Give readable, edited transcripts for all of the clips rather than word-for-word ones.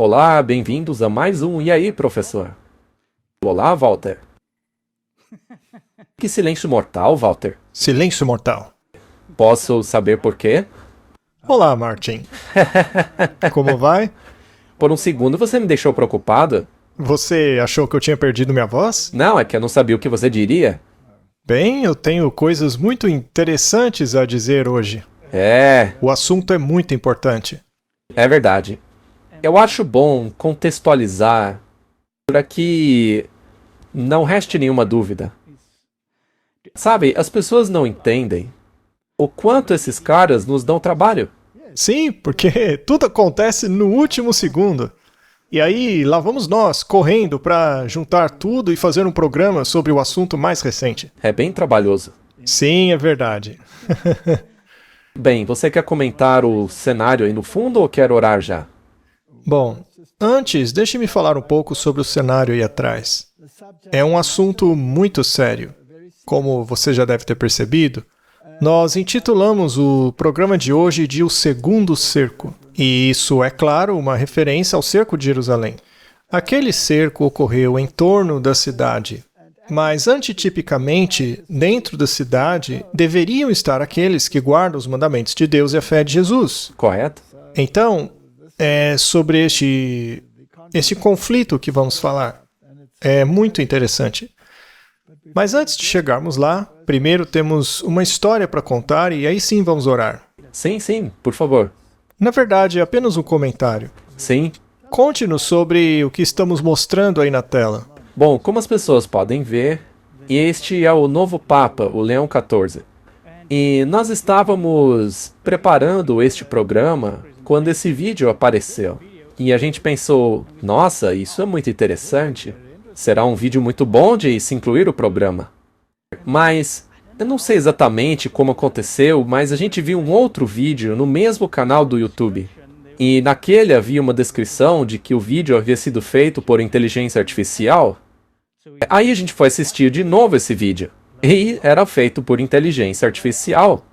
Olá, bem-vindos a mais um E aí, professor? Olá, Walter. Que silêncio mortal, Walter. Silêncio mortal. Posso saber por quê? Olá, Martin. Como vai? Por um segundo você me deixou preocupado. Você achou que eu tinha perdido minha voz? Não, é que eu não sabia o que você diria. Bem, eu tenho coisas muito interessantes a dizer hoje. O assunto é muito importante. É verdade. Eu acho bom contextualizar para que não reste nenhuma dúvida. Sabe, as pessoas não entendem o quanto esses caras nos dão trabalho. Sim, porque tudo acontece no último segundo. E aí, lá vamos nós, correndo para juntar tudo e fazer um programa sobre o assunto mais recente. É bem trabalhoso. Sim, é verdade. Bem, você quer comentar o cenário aí no fundo ou quer orar já? Bom, antes, deixe-me falar um pouco sobre o cenário aí atrás. É um assunto muito sério. Como você já deve ter percebido, nós intitulamos o programa de hoje de O Segundo Cerco. E isso, é claro, uma referência ao cerco de Jerusalém. Aquele cerco ocorreu em torno da cidade, mas antitipicamente, dentro da cidade, deveriam estar aqueles que guardam os mandamentos de Deus e a fé de Jesus. Correto? Então, é sobre este conflito que vamos falar. É muito interessante. Mas antes de chegarmos lá, primeiro temos uma história para contar e aí sim vamos orar. Sim, por favor. Na verdade, é apenas um comentário. Sim. Conte-nos sobre o que estamos mostrando aí na tela. Bom, como as pessoas podem ver, este é o novo Papa, o Leão XIV. E nós estávamos preparando este programa quando esse vídeo apareceu. E a gente pensou, nossa, isso é muito interessante. Será um vídeo muito bom de se incluir o programa. Mas eu não sei exatamente como aconteceu, mas a gente viu um outro vídeo no mesmo canal do YouTube. E naquele havia uma descrição de que o vídeo havia sido feito por inteligência artificial. Aí a gente foi assistir de novo esse vídeo. E era feito por inteligência artificial.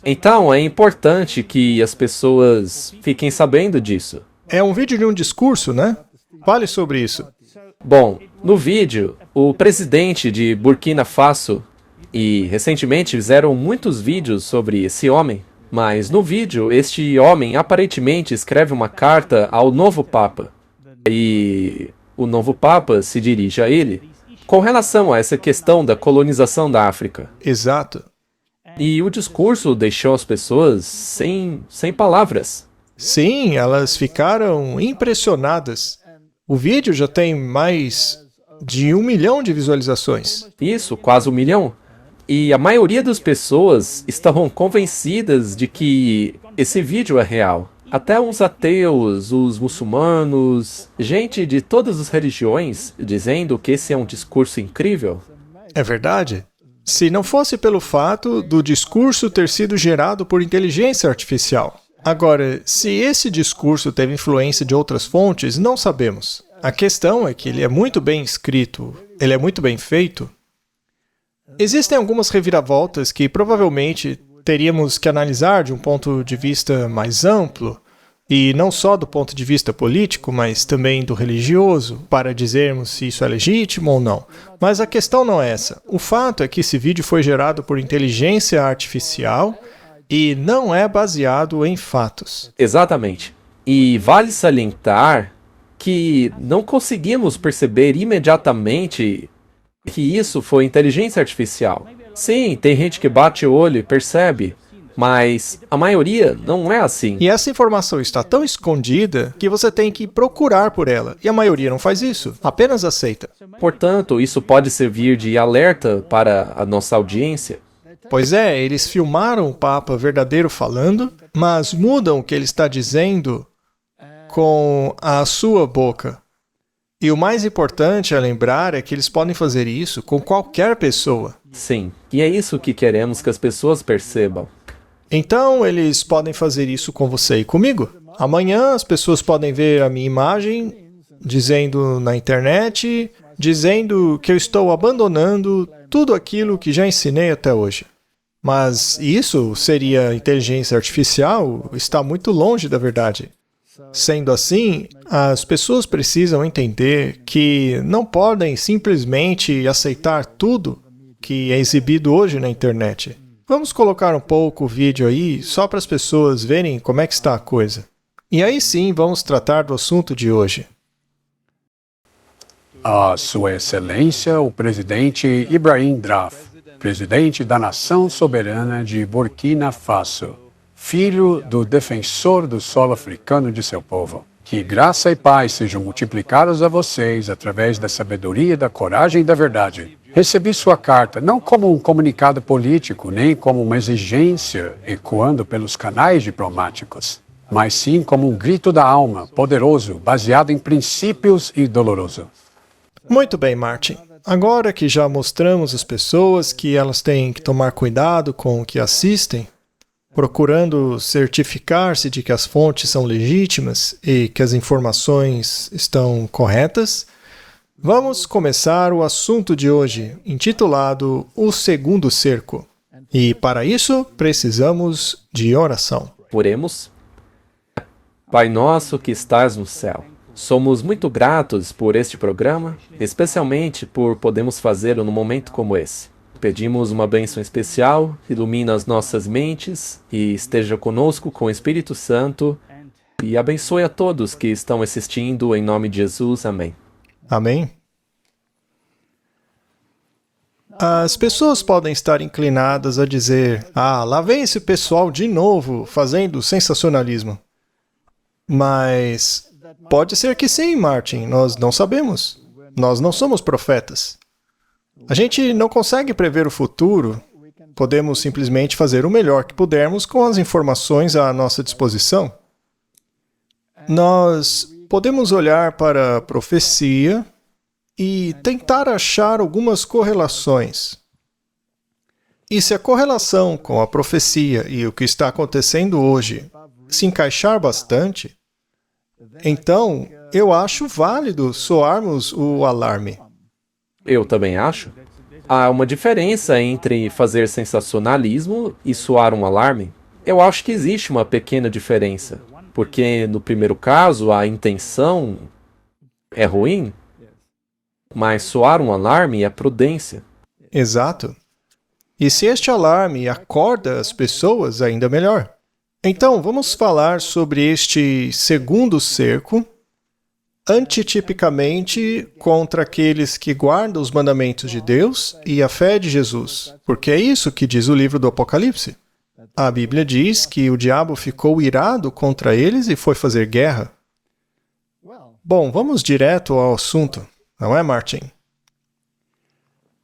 Então é importante que as pessoas fiquem sabendo disso. É um vídeo de um discurso, né? Fale sobre isso. Bom, no vídeo, o presidente de Burkina Faso, e recentemente fizeram muitos vídeos sobre esse homem, mas no vídeo, este homem aparentemente escreve uma carta ao novo Papa. E o novo Papa se dirige a ele com relação a essa questão da colonização da África. Exato. E o discurso deixou as pessoas sem palavras. Sim, elas ficaram impressionadas. O vídeo já tem mais de 1 milhão de visualizações. Isso, quase 1 milhão. E a maioria das pessoas estavam convencidas de que esse vídeo é real. Até uns ateus, os muçulmanos, gente de todas as religiões, dizendo que esse é um discurso incrível. É verdade? Se não fosse pelo fato do discurso ter sido gerado por inteligência artificial. Agora, se esse discurso teve influência de outras fontes, não sabemos. A questão é que ele é muito bem escrito, ele é muito bem feito. Existem algumas reviravoltas que provavelmente teríamos que analisar de um ponto de vista mais amplo, e não só do ponto de vista político, mas também do religioso, para dizermos se isso é legítimo ou não. Mas a questão não é essa. O fato é que esse vídeo foi gerado por inteligência artificial e não é baseado em fatos. Exatamente. E vale salientar que não conseguimos perceber imediatamente que isso foi inteligência artificial. Sim, tem gente que bate o olho e percebe, mas a maioria não é assim. E essa informação está tão escondida que você tem que procurar por ela, e a maioria não faz isso, apenas aceita. Portanto, isso pode servir de alerta para a nossa audiência. Pois é, eles filmaram o Papa verdadeiro falando, mas mudam o que ele está dizendo com a sua boca. E o mais importante a lembrar é que eles podem fazer isso com qualquer pessoa. Sim, e é isso que queremos que as pessoas percebam. Então, eles podem fazer isso com você e comigo. Amanhã, as pessoas podem ver a minha imagem dizendo na internet, dizendo que eu estou abandonando tudo aquilo que já ensinei até hoje. Mas isso seria inteligência artificial? Está muito longe da verdade. Sendo assim, as pessoas precisam entender que não podem simplesmente aceitar tudo que é exibido hoje na internet. Vamos colocar um pouco o vídeo aí, só para as pessoas verem como é que está a coisa. E aí sim, vamos tratar do assunto de hoje. A Sua Excelência, o presidente Ibrahim Draf, presidente da Nação Soberana de Burkina Faso, filho do defensor do solo africano de seu povo. Que graça e paz sejam multiplicados a vocês através da sabedoria, da coragem e da verdade. Recebi sua carta não como um comunicado político, nem como uma exigência ecoando pelos canais diplomáticos, mas sim como um grito da alma, poderoso, baseado em princípios e doloroso. Muito bem, Martin. Agora que já mostramos às pessoas que elas têm que tomar cuidado com o que assistem, procurando certificar-se de que as fontes são legítimas e que as informações estão corretas, vamos começar o assunto de hoje, intitulado O Segundo Cerco. E para isso, precisamos de oração. Oremos. Pai nosso que estás no céu, somos muito gratos por este programa, especialmente por podermos fazê-lo num momento como esse. Pedimos uma bênção especial, ilumina as nossas mentes e esteja conosco com o Espírito Santo e abençoe a todos que estão assistindo em nome de Jesus. Amém. Amém? As pessoas podem estar inclinadas a dizer: lá vem esse pessoal de novo fazendo sensacionalismo. Mas pode ser que sim, Martin, nós não sabemos. Nós não somos profetas. A gente não consegue prever o futuro. Podemos simplesmente fazer o melhor que pudermos com as informações à nossa disposição. Nós podemos olhar para a profecia e tentar achar algumas correlações. E se a correlação com a profecia e o que está acontecendo hoje se encaixar bastante, então eu acho válido soarmos o alarme. Eu também acho. Há uma diferença entre fazer sensacionalismo e soar um alarme. Eu acho que existe uma pequena diferença, porque no primeiro caso a intenção é ruim, mas soar um alarme é prudência. Exato. E se este alarme acorda as pessoas, ainda melhor. Então, vamos falar sobre este segundo cerco, antitipicamente contra aqueles que guardam os mandamentos de Deus e a fé de Jesus, porque é isso que diz o livro do Apocalipse. A Bíblia diz que o diabo ficou irado contra eles e foi fazer guerra. Bom, vamos direto ao assunto, não é, Martin?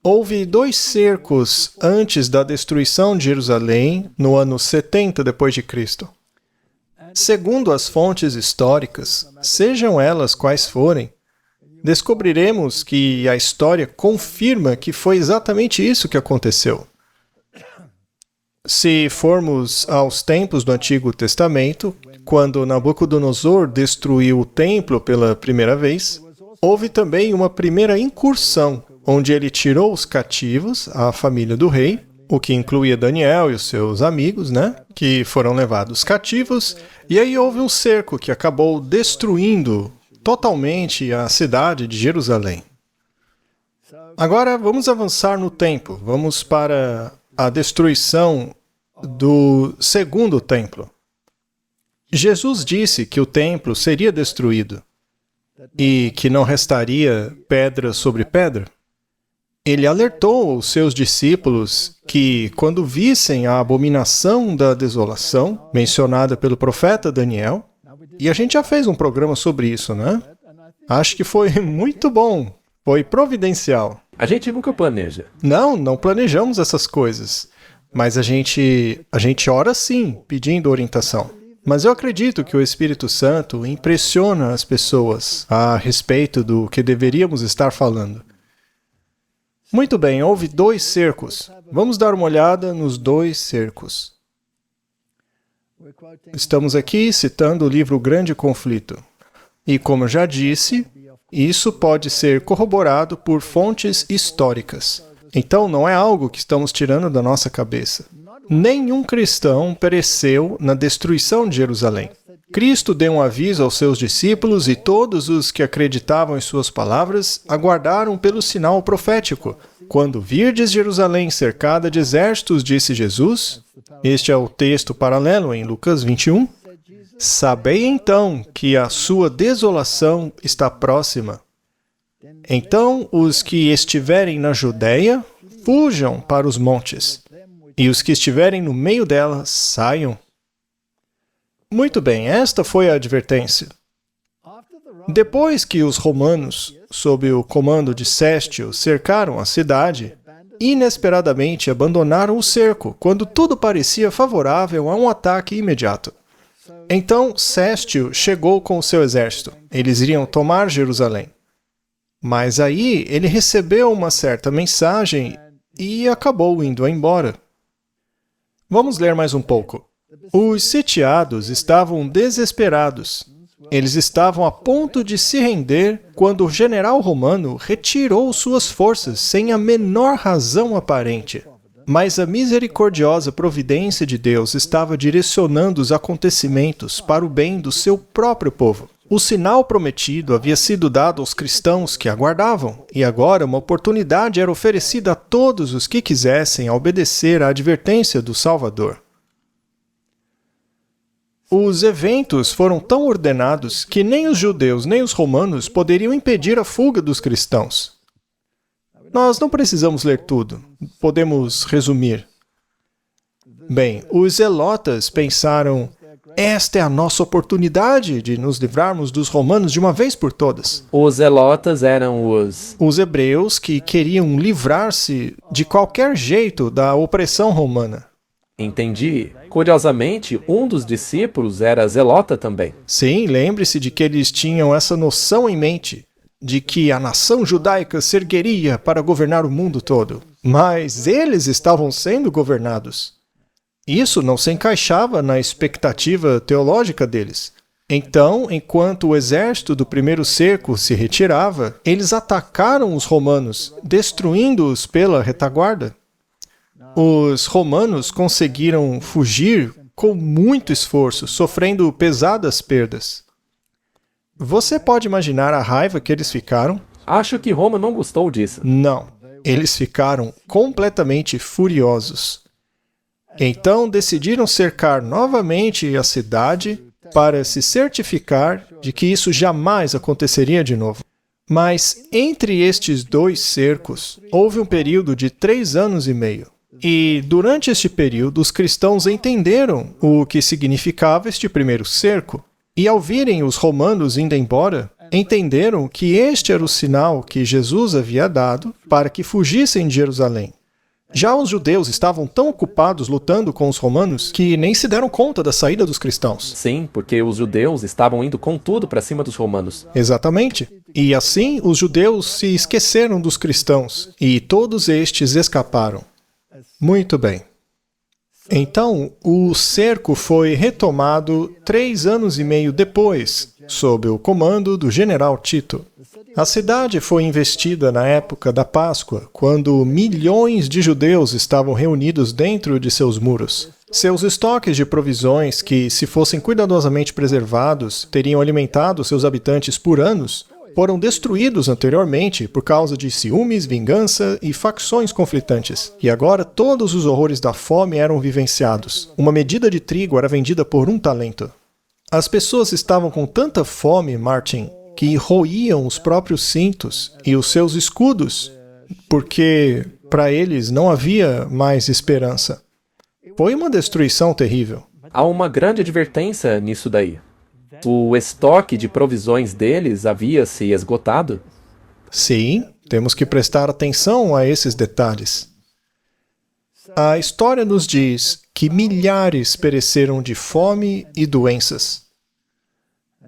Houve 2 cercos antes da destruição de Jerusalém, no ano 70 d.C. Segundo as fontes históricas, sejam elas quais forem, descobriremos que a história confirma que foi exatamente isso que aconteceu. Se formos aos tempos do Antigo Testamento, quando Nabucodonosor destruiu o templo pela primeira vez, houve também uma primeira incursão, onde ele tirou os cativos, a família do rei, o que incluía Daniel e os seus amigos, que foram levados cativos, e aí houve um cerco que acabou destruindo totalmente a cidade de Jerusalém. Agora vamos avançar no tempo, vamos para a destruição do segundo templo. Jesus disse que o templo seria destruído e que não restaria pedra sobre pedra. Ele alertou os seus discípulos que, quando vissem a abominação da desolação, mencionada pelo profeta Daniel, e a gente já fez um programa sobre isso, Acho que foi muito bom, foi providencial. A gente nunca planeja. Não planejamos essas coisas, mas a gente ora sim, pedindo orientação. Mas eu acredito que o Espírito Santo impressiona as pessoas a respeito do que deveríamos estar falando. Muito bem, houve 2 cercos. Vamos dar uma olhada nos 2 cercos. Estamos aqui citando o livro O Grande Conflito. E como eu já disse, isso pode ser corroborado por fontes históricas. Então não é algo que estamos tirando da nossa cabeça. Nenhum cristão pereceu na destruição de Jerusalém. Cristo deu um aviso aos seus discípulos e todos os que acreditavam em suas palavras aguardaram pelo sinal profético. Quando virdes Jerusalém cercada de exércitos, disse Jesus, este é o texto paralelo em Lucas 21, sabei então que a sua desolação está próxima. Então os que estiverem na Judéia, fujam para os montes, e os que estiverem no meio dela, saiam. Muito bem, esta foi a advertência. Depois que os romanos, sob o comando de Sestio, cercaram a cidade, inesperadamente abandonaram o cerco, quando tudo parecia favorável a um ataque imediato. Então Sestio chegou com o seu exército. Eles iriam tomar Jerusalém. Mas aí ele recebeu uma certa mensagem e acabou indo embora. Vamos ler mais um pouco. Os sitiados estavam desesperados. Eles estavam a ponto de se render quando o general romano retirou suas forças sem a menor razão aparente. Mas a misericordiosa providência de Deus estava direcionando os acontecimentos para o bem do seu próprio povo. O sinal prometido havia sido dado aos cristãos que aguardavam, e agora uma oportunidade era oferecida a todos os que quisessem obedecer à advertência do Salvador. Os eventos foram tão ordenados que nem os judeus nem os romanos poderiam impedir a fuga dos cristãos. Nós não precisamos ler tudo, podemos resumir. Bem, os zelotas pensaram, esta é a nossa oportunidade de nos livrarmos dos romanos de uma vez por todas. Os zelotas eram os hebreus que queriam livrar-se de qualquer jeito da opressão romana. Entendi. Curiosamente, um dos discípulos era zelota também. Sim, lembre-se de que eles tinham essa noção em mente, de que a nação judaica se ergueria para governar o mundo todo. Mas eles estavam sendo governados. Isso não se encaixava na expectativa teológica deles. Então, enquanto o exército do primeiro cerco se retirava, eles atacaram os romanos, destruindo-os pela retaguarda. Os romanos conseguiram fugir com muito esforço, sofrendo pesadas perdas. Você pode imaginar a raiva que eles ficaram? Acho que Roma não gostou disso. Não. Eles ficaram completamente furiosos. Então decidiram cercar novamente a cidade para se certificar de que isso jamais aconteceria de novo. Mas entre estes dois cercos, houve um período de 3 anos e meio. E durante este período, os cristãos entenderam o que significava este primeiro cerco. E ao virem os romanos indo embora, entenderam que este era o sinal que Jesus havia dado para que fugissem de Jerusalém. Já os judeus estavam tão ocupados lutando com os romanos que nem se deram conta da saída dos cristãos. Sim, porque os judeus estavam indo com tudo para cima dos romanos. Exatamente. E assim, os judeus se esqueceram dos cristãos e todos estes escaparam. Muito bem. Então, o cerco foi retomado 3 anos e meio depois, sob o comando do general Tito. A cidade foi investida na época da Páscoa, quando milhões de judeus estavam reunidos dentro de seus muros. Seus estoques de provisões, que, se fossem cuidadosamente preservados, teriam alimentado seus habitantes por anos, foram destruídos anteriormente por causa de ciúmes, vingança e facções conflitantes. E agora todos os horrores da fome eram vivenciados. Uma medida de trigo era vendida por 1 talento. As pessoas estavam com tanta fome, Martin, que roíam os próprios cintos e os seus escudos, porque para eles não havia mais esperança. Foi uma destruição terrível. Há uma grande advertência nisso daí. O estoque de provisões deles havia se esgotado. Sim, temos que prestar atenção a esses detalhes. A história nos diz que milhares pereceram de fome e doenças.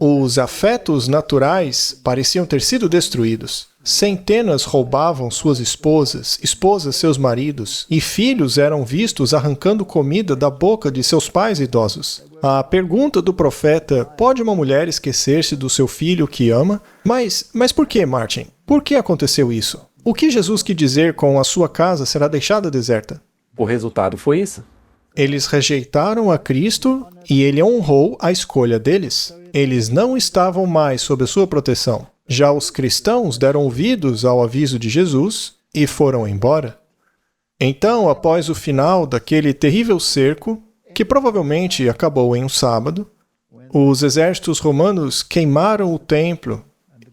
Os afetos naturais pareciam ter sido destruídos. Centenas roubavam suas esposas, esposas seus maridos, e filhos eram vistos arrancando comida da boca de seus pais idosos. A pergunta do profeta, pode uma mulher esquecer-se do seu filho que ama? Mas por que, Martin? Por que aconteceu isso? O que Jesus quis dizer com a sua casa será deixada deserta? O resultado foi isso. Eles rejeitaram a Cristo e ele honrou a escolha deles. Eles não estavam mais sob a sua proteção. Já os cristãos deram ouvidos ao aviso de Jesus e foram embora. Então, após o final daquele terrível cerco, que provavelmente acabou em um sábado, os exércitos romanos queimaram o templo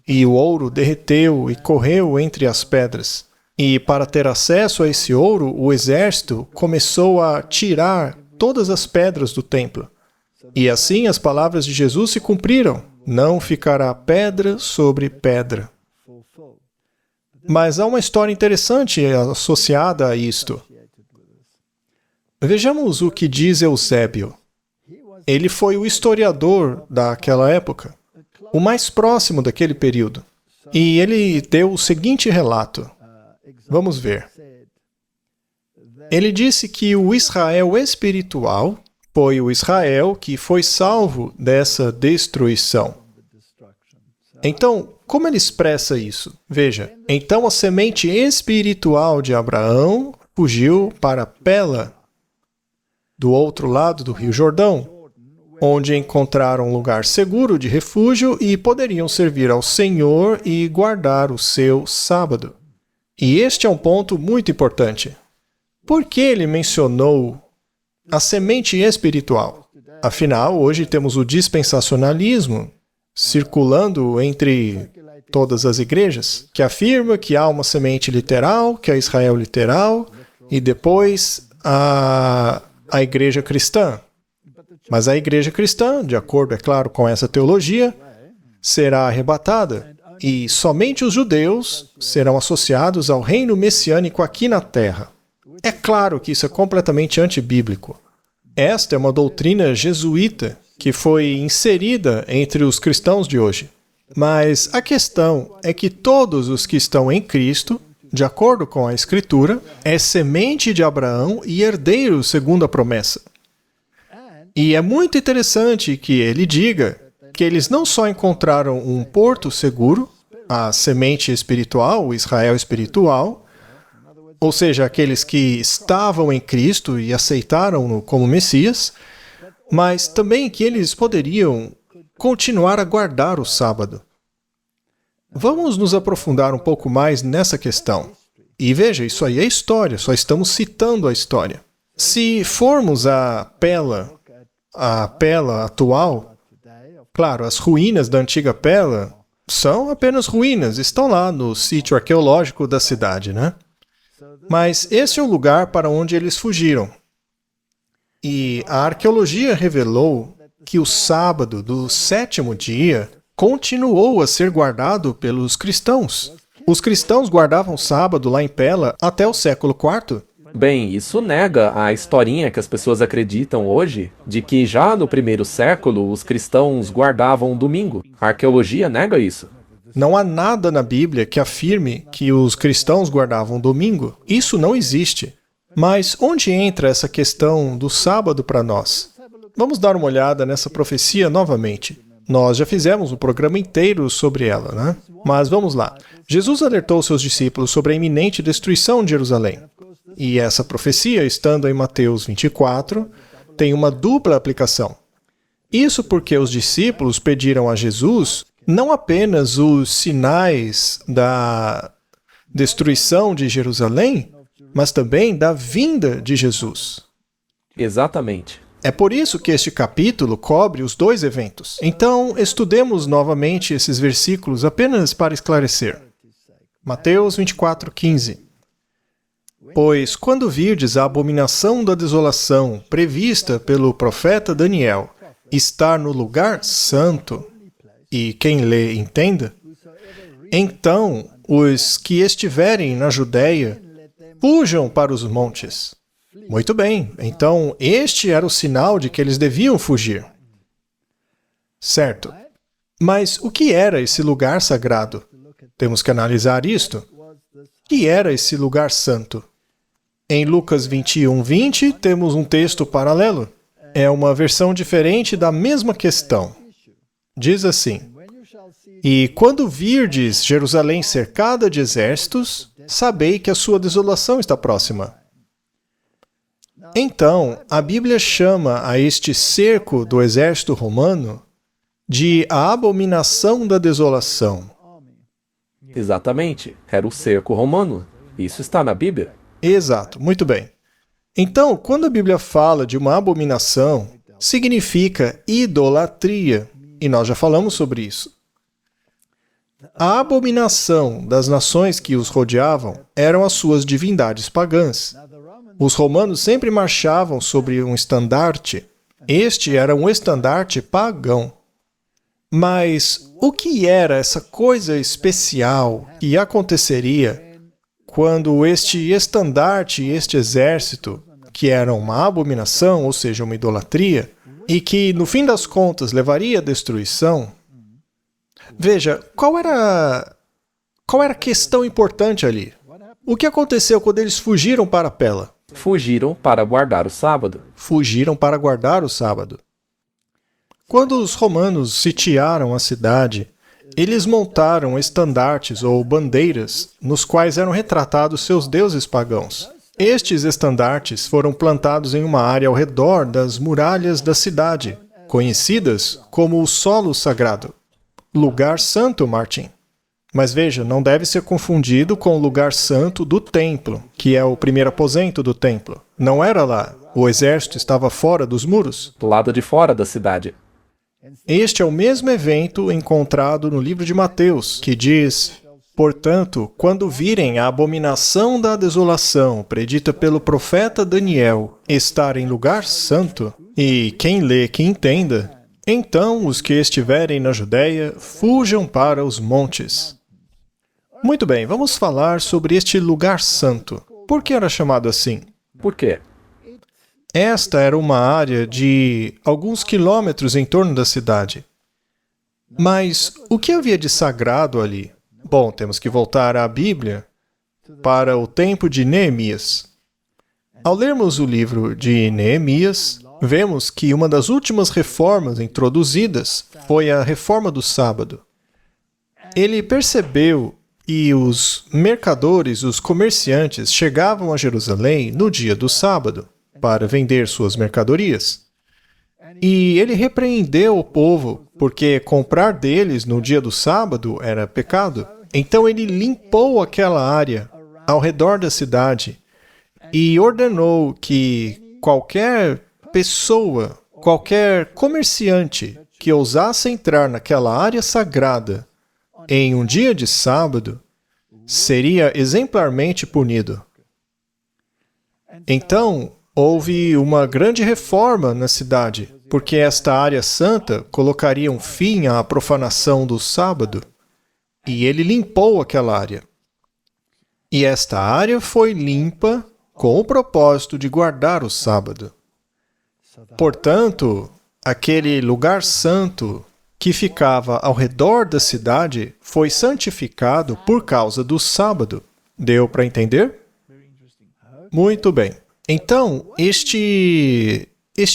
e o ouro derreteu e correu entre as pedras. E para ter acesso a esse ouro, o exército começou a tirar todas as pedras do templo. E assim as palavras de Jesus se cumpriram. Não ficará pedra sobre pedra. Mas há uma história interessante associada a isto. Vejamos o que diz Eusébio. Ele foi o historiador daquela época, o mais próximo daquele período. E ele deu o seguinte relato. Vamos ver. Ele disse que o Israel espiritual foi o Israel que foi salvo dessa destruição. Então, como ele expressa isso? Veja, então a semente espiritual de Abraão fugiu para Pela, do outro lado do Rio Jordão, onde encontraram um lugar seguro de refúgio e poderiam servir ao Senhor e guardar o seu sábado. E este é um ponto muito importante. Por que ele mencionou a semente espiritual? Afinal, hoje temos o dispensacionalismo circulando entre todas as igrejas, que afirma que há uma semente literal, que é Israel literal, e depois a igreja cristã. Mas a igreja cristã, de acordo, é claro, com essa teologia, será arrebatada. E somente os judeus serão associados ao reino messiânico aqui na terra. É claro que isso é completamente antibíblico. Esta é uma doutrina jesuíta que foi inserida entre os cristãos de hoje. Mas a questão é que todos os que estão em Cristo, de acordo com a Escritura, é semente de Abraão e herdeiro segundo a promessa. E é muito interessante que ele diga que eles não só encontraram um porto seguro, a semente espiritual, o Israel espiritual, ou seja, aqueles que estavam em Cristo e aceitaram-no como Messias, mas também que eles poderiam continuar a guardar o sábado. Vamos nos aprofundar um pouco mais nessa questão. E veja, isso aí é história, só estamos citando a história. Se formos a Pela atual, claro, as ruínas da antiga Pela são apenas ruínas, estão lá no sítio arqueológico da cidade, né? Mas esse é o lugar para onde eles fugiram. E a arqueologia revelou que o sábado do 7º dia continuou a ser guardado pelos cristãos. Os cristãos guardavam o sábado lá em Pela até o século IV. Bem, isso nega a historinha que as pessoas acreditam hoje de que já no 1º século os cristãos guardavam o domingo. A arqueologia nega isso. Não há nada na Bíblia que afirme que os cristãos guardavam o domingo. Isso não existe. Mas onde entra essa questão do sábado para nós? Vamos dar uma olhada nessa profecia novamente. Nós já fizemos um programa inteiro sobre ela, né? Mas vamos lá. Jesus alertou seus discípulos sobre a iminente destruição de Jerusalém. E essa profecia, estando em Mateus 24, tem uma dupla aplicação. Isso porque os discípulos pediram a Jesus não apenas os sinais da destruição de Jerusalém, mas também da vinda de Jesus. Exatamente. É por isso que este capítulo cobre os dois eventos. Então, estudemos novamente esses versículos apenas para esclarecer. Mateus 24:15. Pois quando virdes a abominação da desolação prevista pelo profeta Daniel estar no lugar santo, e quem lê entenda, então os que estiverem na Judéia fujam para os montes. Muito bem, então este era o sinal de que eles deviam fugir. Certo. Mas o que era esse lugar sagrado? Temos que analisar isto. O que era esse lugar santo? Em Lucas 21:20, temos um texto paralelo. É uma versão diferente da mesma questão. Diz assim: E quando virdes Jerusalém cercada de exércitos, sabei que a sua desolação está próxima. Então, a Bíblia chama a este cerco do exército romano de a abominação da desolação. Exatamente, era o cerco romano. Isso está na Bíblia. Exato, muito bem. Então, quando a Bíblia fala de uma abominação, significa idolatria, e nós já falamos sobre isso. A abominação das nações que os rodeavam eram as suas divindades pagãs. Os romanos sempre marchavam sobre um estandarte. Este era um estandarte pagão. Mas o que era essa coisa especial que aconteceria quando este estandarte e este exército, que era uma abominação, ou seja, uma idolatria, e que, no fim das contas, levaria à destruição? Veja, qual era a questão importante ali? O que aconteceu quando eles fugiram para Pela? Fugiram para guardar o sábado. Fugiram para guardar o sábado. Quando os romanos sitiaram a cidade, eles montaram estandartes ou bandeiras nos quais eram retratados seus deuses pagãos. Estes estandartes foram plantados em uma área ao redor das muralhas da cidade, conhecidas como o Solo Sagrado. Lugar Santo, Martin. Mas veja, não deve ser confundido com o lugar santo do templo, que é o primeiro aposento do templo. Não era lá. O exército estava fora dos muros. Do lado de fora da cidade. Este é o mesmo evento encontrado no livro de Mateus, que diz: portanto, quando virem a abominação da desolação predita pelo profeta Daniel estar em lugar santo, e quem lê que entenda, então os que estiverem na Judéia fujam para os montes. Muito bem, vamos falar sobre este lugar santo. Por que era chamado assim? Por quê? Esta era uma área de alguns quilômetros em torno da cidade. Mas o que havia de sagrado ali? Bom, temos que voltar à Bíblia para o tempo de Neemias. Ao lermos o livro de Neemias, vemos que uma das últimas reformas introduzidas foi a reforma do sábado. Ele percebeu que os mercadores, os comerciantes, chegavam a Jerusalém no dia do sábado para vender suas mercadorias. E ele repreendeu o povo, porque comprar deles no dia do sábado era pecado. Então ele limpou aquela área ao redor da cidade e ordenou que qualquer pessoa, qualquer comerciante que ousasse entrar naquela área sagrada em um dia de sábado seria exemplarmente punido. Então, houve uma grande reforma na cidade, porque esta área santa colocaria um fim à profanação do sábado, e ele limpou aquela área. E esta área foi limpa com o propósito de guardar o sábado. Portanto, aquele lugar santo que ficava ao redor da cidade foi santificado por causa do sábado. Deu para entender? Muito bem. Então, este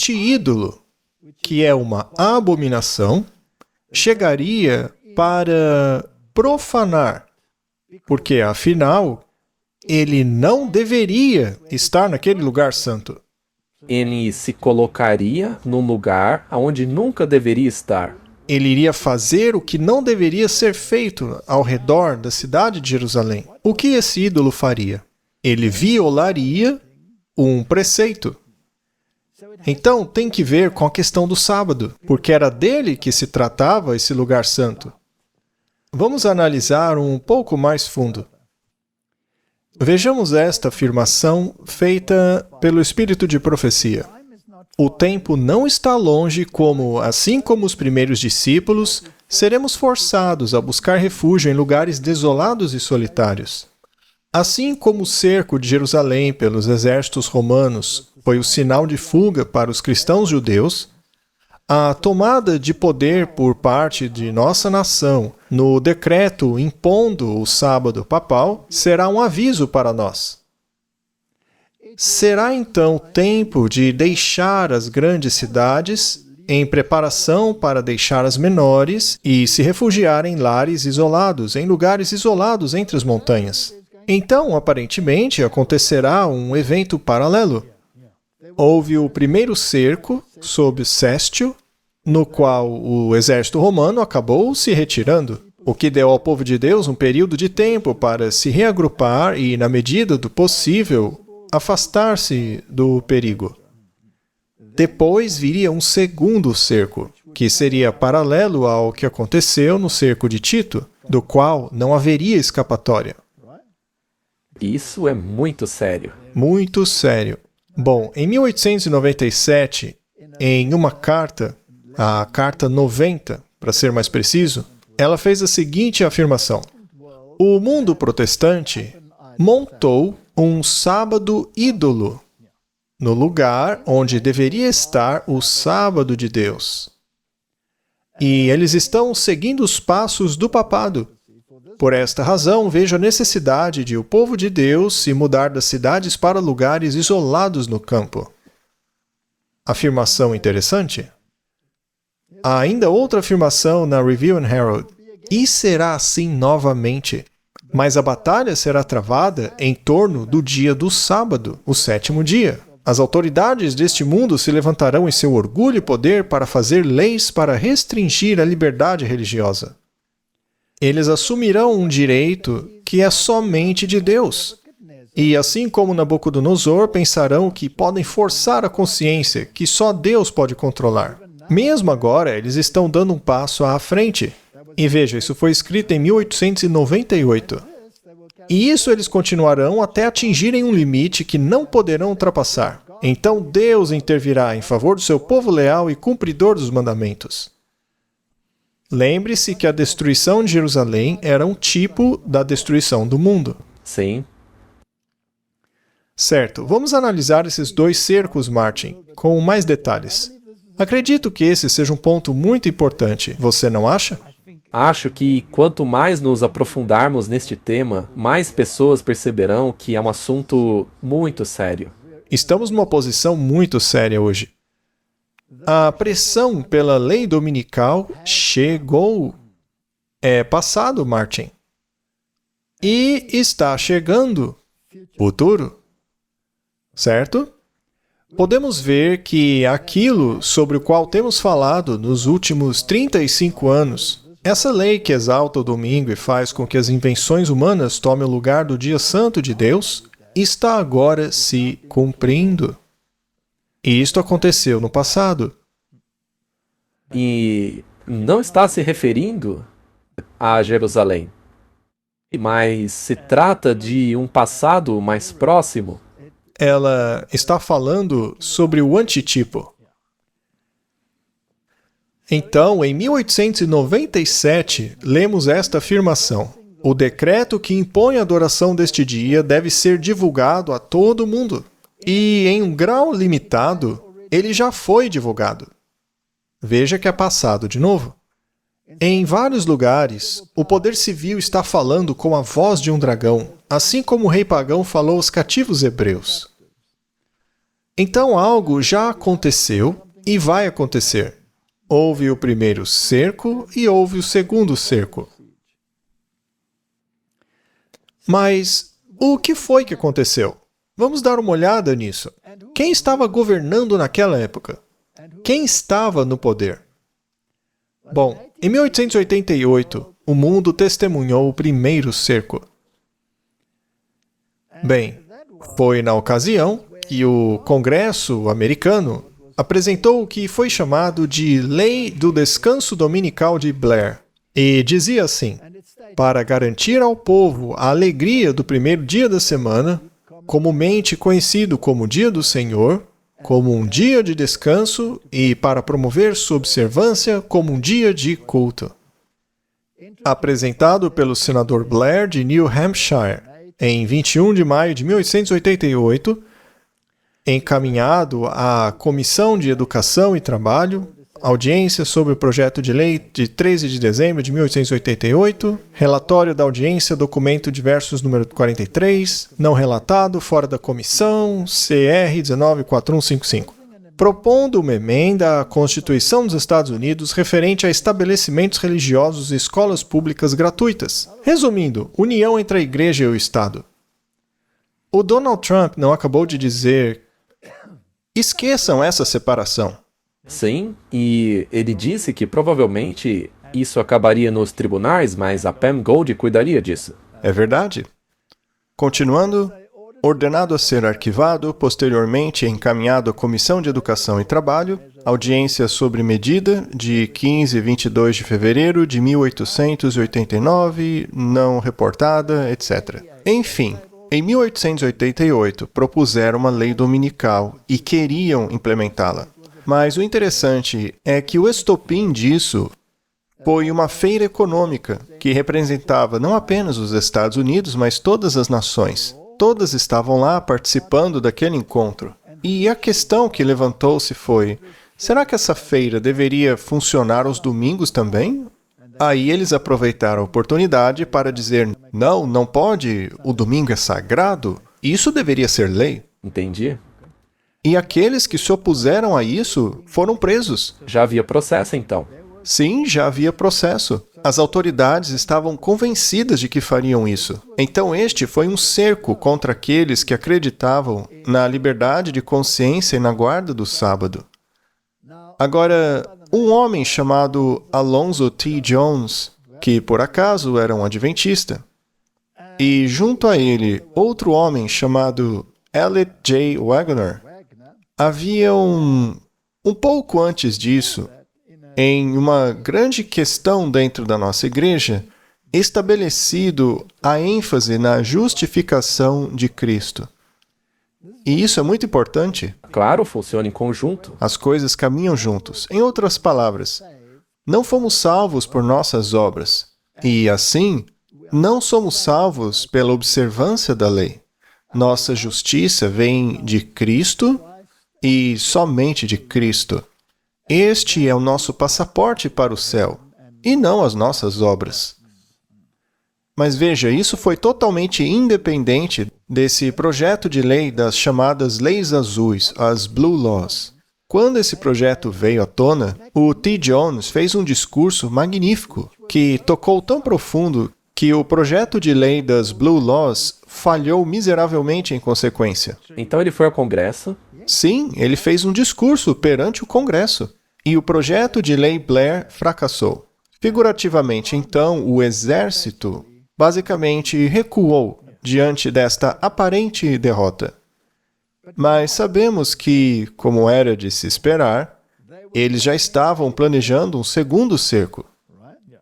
ídolo, que é uma abominação, chegaria para profanar, porque, afinal, ele não deveria estar naquele lugar santo. Ele se colocaria num lugar onde nunca deveria estar. Ele iria fazer o que não deveria ser feito ao redor da cidade de Jerusalém. O que esse ídolo faria? Ele violaria um preceito. Então, tem que ver com a questão do sábado, porque era dele que se tratava esse lugar santo. Vamos analisar um pouco mais fundo. Vejamos esta afirmação feita pelo Espírito de profecia. O tempo não está longe como, assim como os primeiros discípulos, seremos forçados a buscar refúgio em lugares desolados e solitários. Assim como o cerco de Jerusalém pelos exércitos romanos foi o sinal de fuga para os cristãos judeus, a tomada de poder por parte de nossa nação no decreto impondo o sábado papal será um aviso para nós. Será então tempo de deixar as grandes cidades em preparação para deixar as menores e se refugiar em lares isolados, em lugares isolados entre as montanhas. Então, aparentemente, acontecerá um evento paralelo. houve o primeiro cerco sob Céstio, no qual o exército romano acabou se retirando, o que deu ao povo de Deus um período de tempo para se reagrupar e, na medida do possível, afastar-se do perigo. Depois viria um segundo cerco, que seria paralelo ao que aconteceu no cerco de Tito, do qual não haveria escapatória. Isso é muito sério. Muito sério. Bom, em 1897, em uma carta, a Carta 90, para ser mais preciso, ela fez a seguinte afirmação: o mundo protestante montou um sábado ídolo no lugar onde deveria estar o sábado de Deus. E eles estão seguindo os passos do papado. Por esta razão, vejo a necessidade de o povo de Deus se mudar das cidades para lugares isolados no campo. Afirmação interessante? Há ainda outra afirmação na Review and Herald. E será assim novamente. Mas a batalha será travada em torno do dia do sábado, o sétimo dia. As autoridades deste mundo se levantarão em seu orgulho e poder para fazer leis para restringir a liberdade religiosa. Eles assumirão um direito que é somente de Deus. E assim como Nabucodonosor, pensarão que podem forçar a consciência que só Deus pode controlar. Mesmo agora, eles estão dando um passo à frente. E veja, isso foi escrito em 1898. E isso eles continuarão até atingirem um limite que não poderão ultrapassar. Então Deus intervirá em favor do seu povo leal e cumpridor dos mandamentos. Lembre-se que a destruição de Jerusalém era um tipo da destruição do mundo. Sim. Certo, vamos analisar esses dois cercos, Martin, com mais detalhes. Acredito que esse seja um ponto muito importante, você não acha? Acho que quanto mais nos aprofundarmos neste tema, mais pessoas perceberão que é um assunto muito sério. Estamos numa posição muito séria hoje. A pressão pela lei dominical chegou. É passado, Martin. E está chegando futuro. Certo? Podemos ver que aquilo sobre o qual temos falado nos últimos 35 anos, essa lei que exalta o domingo e faz com que as invenções humanas tomem o lugar do dia santo de Deus, está agora se cumprindo. E isto aconteceu no passado. E não está se referindo a Jerusalém, mas se trata de um passado mais próximo. Ela está falando sobre o antitipo. Então, em 1897, lemos esta afirmação: o decreto que impõe a adoração deste dia deve ser divulgado a todo mundo. E, em um grau limitado, ele já foi divulgado. Veja que é passado de novo. Em vários lugares, o poder civil está falando com a voz de um dragão, assim como o rei pagão falou aos cativos hebreus. Então algo já aconteceu e vai acontecer. Houve o primeiro cerco e houve o segundo cerco. Mas o que foi que aconteceu? Vamos dar uma olhada nisso. Quem estava governando naquela época? Quem estava no poder? Bom, em 1888, o mundo testemunhou o primeiro cerco. Bem, foi na ocasião que o Congresso americano apresentou o que foi chamado de Lei do Descanso Dominical de Blair. E dizia assim: para garantir ao povo a alegria do primeiro dia da semana, comumente conhecido como Dia do Senhor, como um dia de descanso e para promover sua observância como um dia de culto. Apresentado pelo senador Blair de New Hampshire em 21 de maio de 1888, encaminhado à Comissão de Educação e Trabalho, audiência sobre o projeto de lei de 13 de dezembro de 1888, relatório da audiência, documento diversos número 43, não relatado, fora da comissão, CR 194155, propondo uma emenda à Constituição dos Estados Unidos referente a estabelecimentos religiosos e escolas públicas gratuitas. Resumindo, união entre a Igreja e o Estado. O Donald Trump não acabou de dizer Esqueçam essa separação. Sim, e ele disse que provavelmente isso acabaria nos tribunais, mas a Pam Gold cuidaria disso. É verdade? Continuando, ordenado a ser arquivado, posteriormente encaminhado à Comissão de Educação e Trabalho, audiência sobre medida de 15 e 22 de fevereiro de 1889, não reportada, etc. Enfim, em 1888 propuseram uma lei dominical e queriam implementá-la. Mas o interessante é que o estopim disso foi uma feira econômica que representava não apenas os Estados Unidos, mas todas as nações. Todas estavam lá participando daquele encontro. E a questão que levantou-se foi: será que essa feira deveria funcionar aos domingos também? Aí eles aproveitaram a oportunidade para dizer: não, não pode, o domingo é sagrado, isso deveria ser lei. Entendi? E aqueles que se opuseram a isso foram presos. Já havia processo, então. Sim, já havia processo. As autoridades estavam convencidas de que fariam isso. Então este foi um cerco contra aqueles que acreditavam na liberdade de consciência e na guarda do sábado. Agora, um homem chamado Alonzo T. Jones, que por acaso era um adventista, e junto a ele outro homem chamado Elliot J. Wagner, haviam um pouco antes disso, em uma grande questão dentro da nossa igreja, estabelecido a ênfase na justificação de Cristo. E isso é muito importante. Claro, funciona em conjunto. As coisas caminham juntos. Em outras palavras, não fomos salvos por nossas obras. E, assim, não somos salvos pela observância da lei. Nossa justiça vem de Cristo e somente de Cristo. Este é o nosso passaporte para o céu, e não as nossas obras. Mas veja, isso foi totalmente independente desse projeto de lei das chamadas leis azuis, as Blue Laws. Quando esse projeto veio à tona, o T. Jones fez um discurso magnífico, que tocou tão profundo que o projeto de lei das Blue Laws falhou miseravelmente em consequência. Então ele foi ao Congresso. Sim, ele fez um discurso perante o Congresso. E o projeto de lei Blair fracassou. Figurativamente, então, o exército basicamente recuou diante desta aparente derrota. Mas sabemos que, como era de se esperar, eles já estavam planejando um segundo cerco,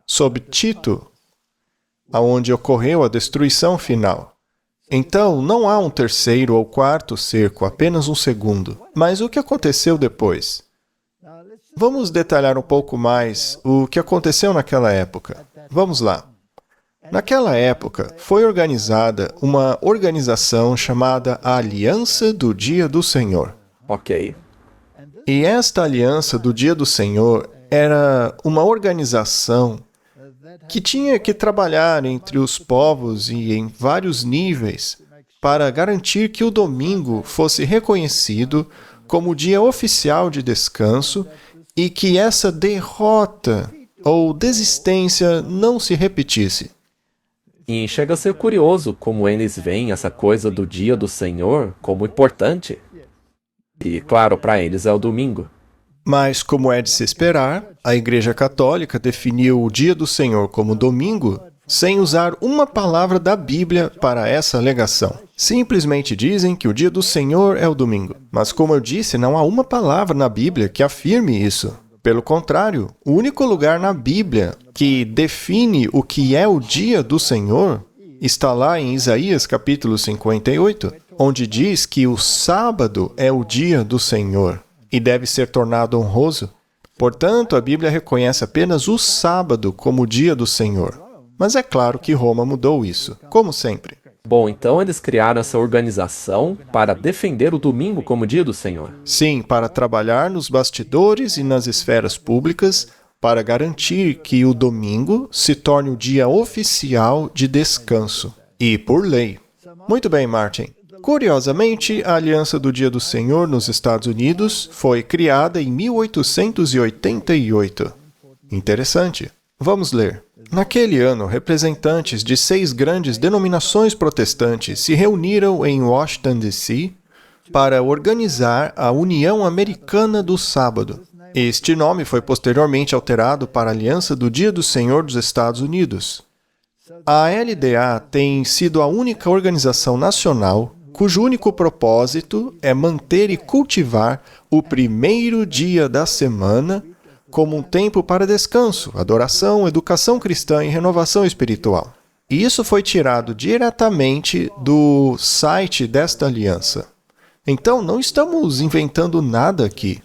sob Tito, aonde ocorreu a destruição final. Então, não há um terceiro ou quarto cerco, apenas um segundo. Mas o que aconteceu depois? Vamos detalhar um pouco mais o que aconteceu naquela época. Vamos lá. Naquela época, foi organizada uma organização chamada a Aliança do Dia do Senhor. Ok. E esta Aliança do Dia do Senhor era uma organização que tinha que trabalhar entre os povos e em vários níveis para garantir que o domingo fosse reconhecido como dia oficial de descanso e que essa derrota ou desistência não se repetisse. E chega a ser curioso como eles veem essa coisa do dia do Senhor como importante. E, claro, para eles é o domingo. Mas, como é de se esperar, a Igreja Católica definiu o dia do Senhor como domingo sem usar uma palavra da Bíblia para essa alegação. Simplesmente dizem que o dia do Senhor é o domingo. Mas, como eu disse, não há uma palavra na Bíblia que afirme isso. Pelo contrário, o único lugar na Bíblia que define o que é o dia do Senhor está lá em Isaías capítulo 58, onde diz que o sábado é o dia do Senhor e deve ser tornado honroso. Portanto, a Bíblia reconhece apenas o sábado como o dia do Senhor. Mas é claro que Roma mudou isso, como sempre. Bom, então eles criaram essa organização para defender o domingo como dia do Senhor. Sim, para trabalhar nos bastidores e nas esferas públicas para garantir que o domingo se torne o dia oficial de descanso. E por lei. Muito bem, Martin. Curiosamente, a Aliança do Dia do Senhor nos Estados Unidos foi criada em 1888. Interessante. Vamos ler. Naquele ano, representantes de 6 grandes denominações protestantes se reuniram em Washington, D.C., para organizar a União Americana do Sábado. Este nome foi posteriormente alterado para a Aliança do Dia do Senhor dos Estados Unidos. A LDA tem sido a única organização nacional cujo único propósito é manter e cultivar o primeiro dia da semana como um tempo para descanso, adoração, educação cristã e renovação espiritual. E isso foi tirado diretamente do site desta aliança. Então, não estamos inventando nada aqui.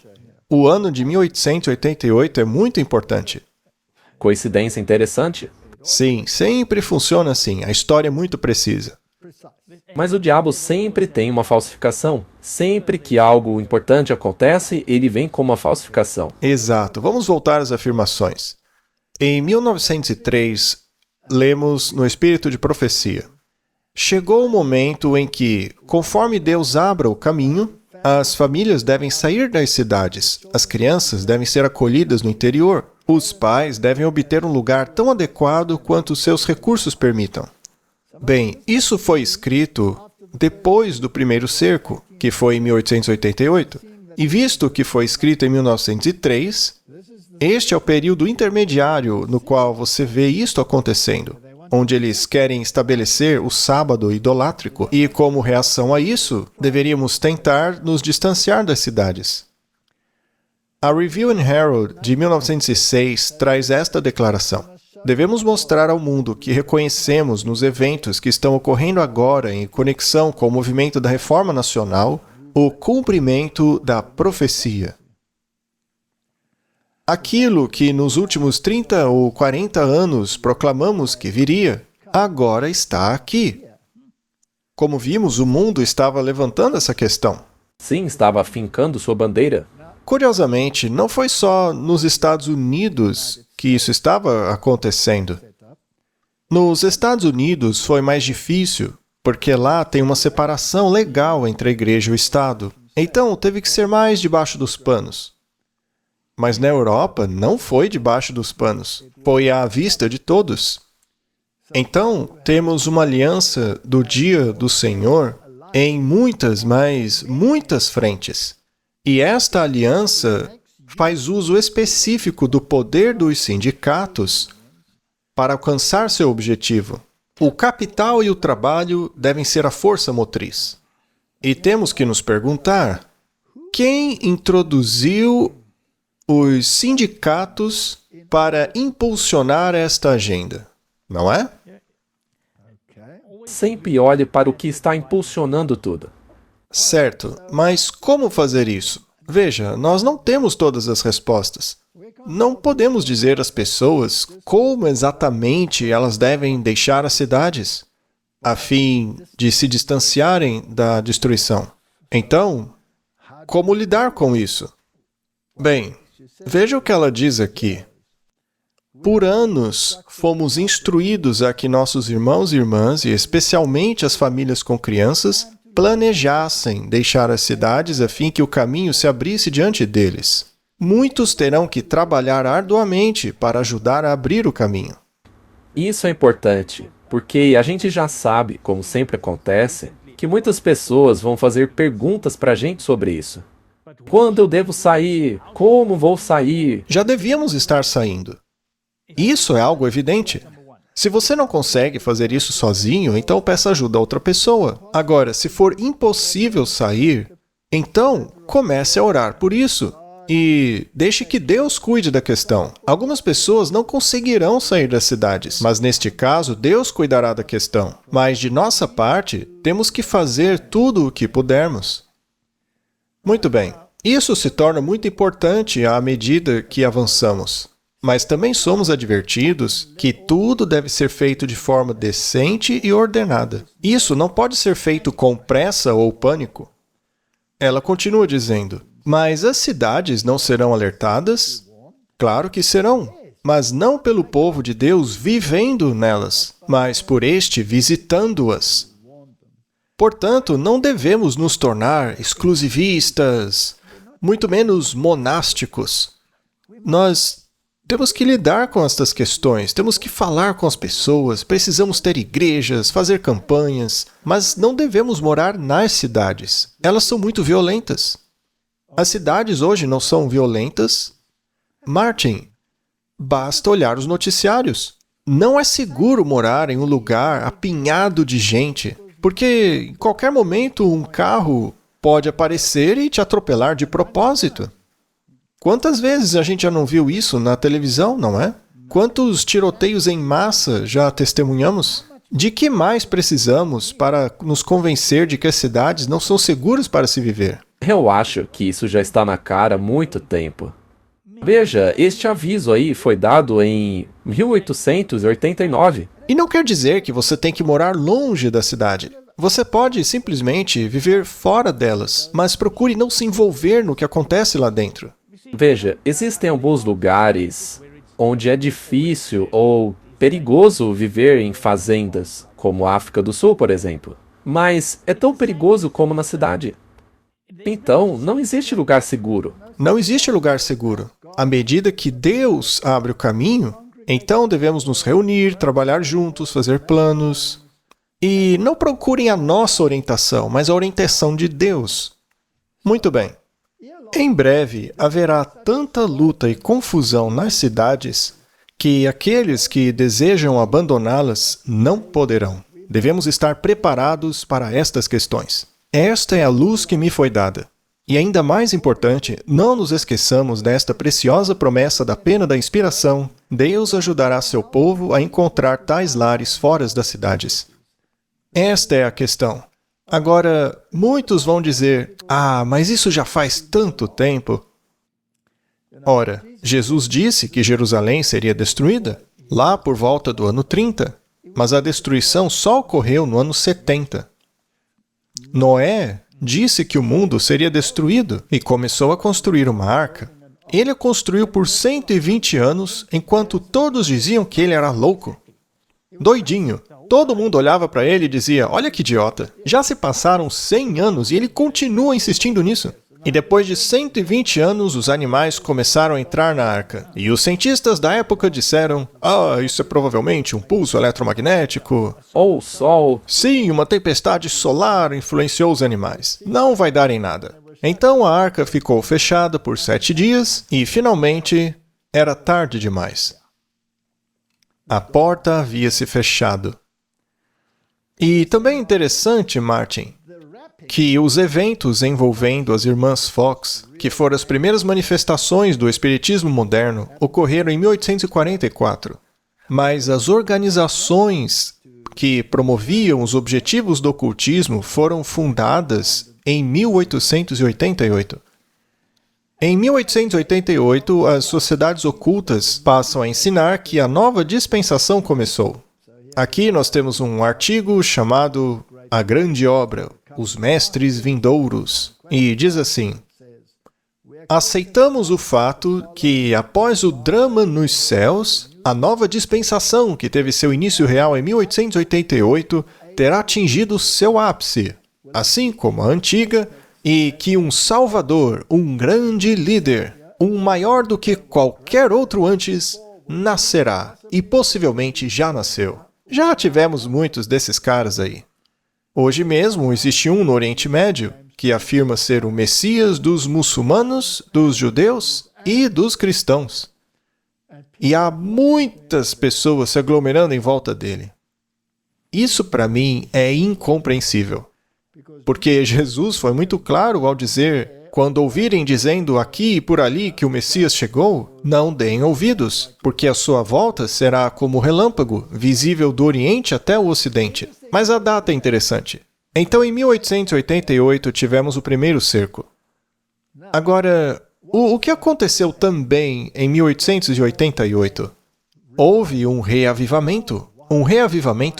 O ano de 1888 é muito importante. Coincidência interessante? Sim, sempre funciona assim. A história é muito precisa. Mas o diabo sempre tem uma falsificação. Sempre que algo importante acontece, ele vem com uma falsificação. Exato. Vamos voltar às afirmações. Em 1903, lemos no Espírito de Profecia. Chegou o momento em que, conforme Deus abra o caminho, as famílias devem sair das cidades, as crianças devem ser acolhidas no interior, os pais devem obter um lugar tão adequado quanto seus recursos permitam. Bem, isso foi escrito depois do primeiro cerco, que foi em 1888, e visto que foi escrito em 1903, este é o período intermediário no qual você vê isto acontecendo, onde eles querem estabelecer o sábado idolátrico, e como reação a isso, deveríamos tentar nos distanciar das cidades. A Review and Herald, de 1906, traz esta declaração. Devemos mostrar ao mundo que reconhecemos nos eventos que estão ocorrendo agora em conexão com o movimento da Reforma Nacional o cumprimento da profecia. Aquilo que nos últimos 30 ou 40 anos proclamamos que viria, agora está aqui. Como vimos, o mundo estava levantando essa questão. Sim, estava afincando sua bandeira. Curiosamente, não foi só nos Estados Unidos que isso estava acontecendo. Nos Estados Unidos foi mais difícil, porque lá tem uma separação legal entre a igreja e o Estado. Então, teve que ser mais debaixo dos panos. Mas na Europa não foi debaixo dos panos, foi à vista de todos. Então, temos uma aliança do dia do Senhor em muitas, mas muitas frentes. E esta aliança faz uso específico do poder dos sindicatos para alcançar seu objetivo. O capital e o trabalho devem ser a força motriz. E temos que nos perguntar, quem introduziu os sindicatos para impulsionar esta agenda? Não é? Sempre olhe para o que está impulsionando tudo. Certo, mas como fazer isso? Veja, nós não temos todas as respostas. Não podemos dizer às pessoas como exatamente elas devem deixar as cidades, a fim de se distanciarem da destruição. Então, como lidar com isso? Bem, veja o que ela diz aqui. Por anos, fomos instruídos a que nossos irmãos e irmãs, e especialmente as famílias com crianças, planejassem deixar as cidades a fim que o caminho se abrisse diante deles. Muitos terão que trabalhar arduamente para ajudar a abrir o caminho. Isso é importante, porque a gente já sabe, como sempre acontece, que muitas pessoas vão fazer perguntas para a gente sobre isso. Quando eu devo sair? Como vou sair? Já devíamos estar saindo. Isso é algo evidente. Se você não consegue fazer isso sozinho, então peça ajuda a outra pessoa. Agora, se for impossível sair, então comece a orar por isso. E deixe que Deus cuide da questão. Algumas pessoas não conseguirão sair das cidades, mas neste caso, Deus cuidará da questão. Mas de nossa parte, temos que fazer tudo o que pudermos. Muito bem. Isso se torna muito importante à medida que avançamos. Mas também somos advertidos que tudo deve ser feito de forma decente e ordenada. Isso não pode ser feito com pressa ou pânico. Ela continua dizendo, mas as cidades não serão alertadas? Claro que serão, mas não pelo povo de Deus vivendo nelas, mas por este visitando-as. Portanto, não devemos nos tornar exclusivistas, muito menos monásticos. Nós Temos que lidar com estas questões, temos que falar com as pessoas, precisamos ter igrejas, fazer campanhas, mas não devemos morar nas cidades. Elas são muito violentas. As cidades hoje não são violentas? Martin, basta olhar os noticiários. Não é seguro morar em um lugar apinhado de gente, porque em qualquer momento um carro pode aparecer e te atropelar de propósito. Quantas vezes a gente já não viu isso na televisão, não é? Quantos tiroteios em massa já testemunhamos? De que mais precisamos para nos convencer de que as cidades não são seguras para se viver? Eu acho que isso já está na cara há muito tempo. Veja, este aviso aí foi dado em 1889. E não quer dizer que você tem que morar longe da cidade. Você pode simplesmente viver fora delas, mas procure não se envolver no que acontece lá dentro. Veja, existem alguns lugares onde é difícil ou perigoso viver em fazendas, como a África do Sul, por exemplo. Mas é tão perigoso como na cidade. Então, não existe lugar seguro. Não existe lugar seguro. À medida que Deus abre o caminho, então devemos nos reunir, trabalhar juntos, fazer planos. E não procurem a nossa orientação, mas a orientação de Deus. Muito bem. Em breve, haverá tanta luta e confusão nas cidades que aqueles que desejam abandoná-las não poderão. Devemos estar preparados para estas questões. Esta é a luz que me foi dada. E ainda mais importante, não nos esqueçamos desta preciosa promessa da pena da inspiração. Deus ajudará seu povo a encontrar tais lares fora das cidades. Esta é a questão. Agora, muitos vão dizer, mas isso já faz tanto tempo. Ora, Jesus disse que Jerusalém seria destruída lá por volta do ano 30, mas a destruição só ocorreu no ano 70. Noé disse que o mundo seria destruído e começou a construir uma arca. Ele a construiu por 120 anos, enquanto todos diziam que ele era louco. Doidinho. Todo mundo olhava para ele e dizia, olha que idiota. Já se passaram 100 anos e ele continua insistindo nisso. E depois de 120 anos, os animais começaram a entrar na arca. E os cientistas da época disseram, isso é provavelmente um pulso eletromagnético. Ou o sol. Sim, uma tempestade solar influenciou os animais. Não vai dar em nada. Então a arca ficou fechada por 7 dias e, finalmente, era tarde demais. A porta havia se fechado. E também é interessante, Martin, que os eventos envolvendo as irmãs Fox, que foram as primeiras manifestações do espiritismo moderno, ocorreram em 1844. Mas as organizações que promoviam os objetivos do ocultismo foram fundadas em 1888. Em 1888, as sociedades ocultas passam a ensinar que a nova dispensação começou. Aqui nós temos um artigo chamado A Grande Obra, Os Mestres Vindouros, e diz assim: aceitamos o fato que, após o drama nos céus, a nova dispensação, que teve seu início real em 1888, terá atingido seu ápice, assim como a antiga, e que um Salvador, um grande líder, um maior do que qualquer outro antes, nascerá, e possivelmente já nasceu. Já tivemos muitos desses caras aí. Hoje mesmo existe um no Oriente Médio que afirma ser o Messias dos muçulmanos, dos judeus e dos cristãos. E há muitas pessoas se aglomerando em volta dele. Isso para mim é incompreensível. Porque Jesus foi muito claro ao dizer, quando ouvirem dizendo aqui e por ali que o Messias chegou, não deem ouvidos, porque a sua volta será como relâmpago, visível do Oriente até o Ocidente. Mas a data é interessante. Então, em 1888, tivemos o primeiro cerco. Agora, o que aconteceu também em 1888? Houve um reavivamento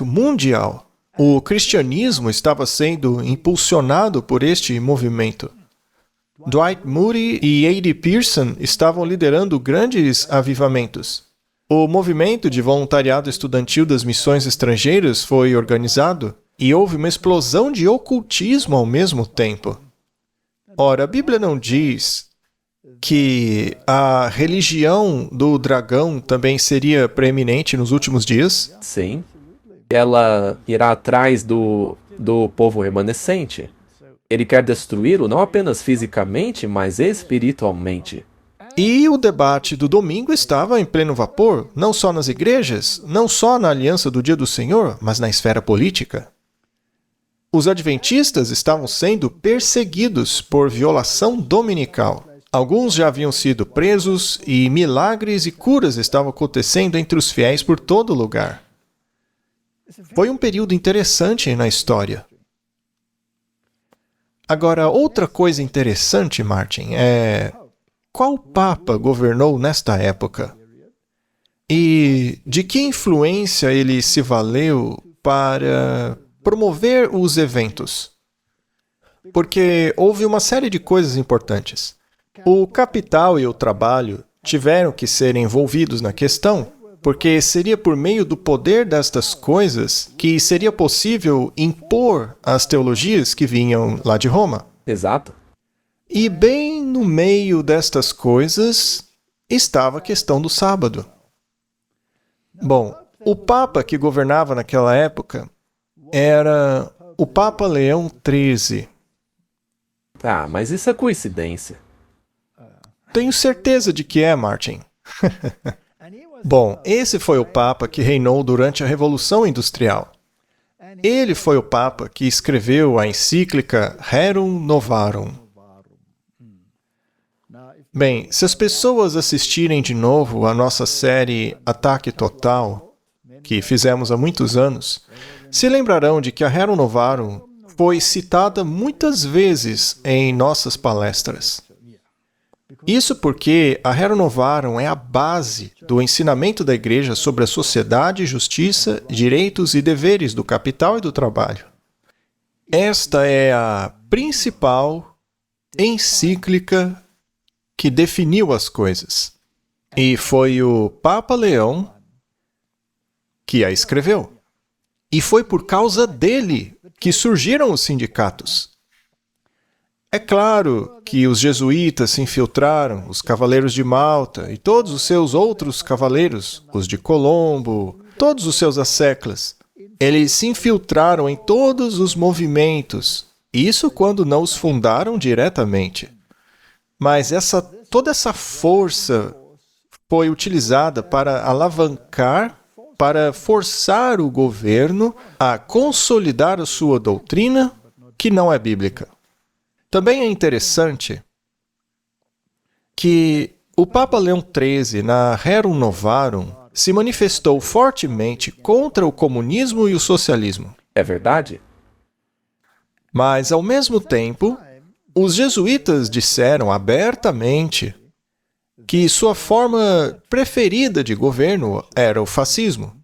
mundial. O cristianismo estava sendo impulsionado por este movimento. Dwight Moody e A.D. Pearson estavam liderando grandes avivamentos. O movimento de voluntariado estudantil das missões estrangeiras foi organizado e houve uma explosão de ocultismo ao mesmo tempo. Ora, a Bíblia não diz que a religião do dragão também seria preeminente nos últimos dias? Sim. Ela irá atrás do povo remanescente. Ele quer destruí-lo não apenas fisicamente, mas espiritualmente. E o debate do domingo estava em pleno vapor, não só nas igrejas, não só na aliança do Dia do Senhor, mas na esfera política. Os adventistas estavam sendo perseguidos por violação dominical. Alguns já haviam sido presos e milagres e curas estavam acontecendo entre os fiéis por todo lugar. Foi um período interessante na história. Agora, outra coisa interessante, Martin, é qual Papa governou nesta época? E de que influência ele se valeu para promover os eventos? Porque houve uma série de coisas importantes. O capital e o trabalho tiveram que ser envolvidos na questão, porque seria por meio do poder destas coisas que seria possível impor as teologias que vinham lá de Roma. Exato. E bem no meio destas coisas estava a questão do sábado. Bom, o Papa que governava naquela época era o Papa Leão XIII. Ah, mas isso é coincidência. Tenho certeza de que é, Martin. Bom, esse foi o Papa que reinou durante a Revolução Industrial. Ele foi o Papa que escreveu a encíclica Rerum Novarum. Bem, se as pessoas assistirem de novo a nossa série Ataque Total, que fizemos há muitos anos, se lembrarão de que a Rerum Novarum foi citada muitas vezes em nossas palestras. Isso porque a Rerum Novarum é a base do ensinamento da Igreja sobre a sociedade, justiça, direitos e deveres do capital e do trabalho. Esta é a principal encíclica que definiu as coisas. E foi o Papa Leão que a escreveu. E foi por causa dele que surgiram os sindicatos. É claro que os jesuítas se infiltraram, os cavaleiros de Malta e todos os seus outros cavaleiros, os de Colombo, todos os seus asseclas, eles se infiltraram em todos os movimentos, isso quando não os fundaram diretamente. Mas toda essa força foi utilizada para alavancar, para forçar o governo a consolidar a sua doutrina, que não é bíblica. Também é interessante que o Papa Leão XIII, na Rerum Novarum, se manifestou fortemente contra o comunismo e o socialismo. É verdade? Mas, ao mesmo tempo, os jesuítas disseram abertamente que sua forma preferida de governo era o fascismo.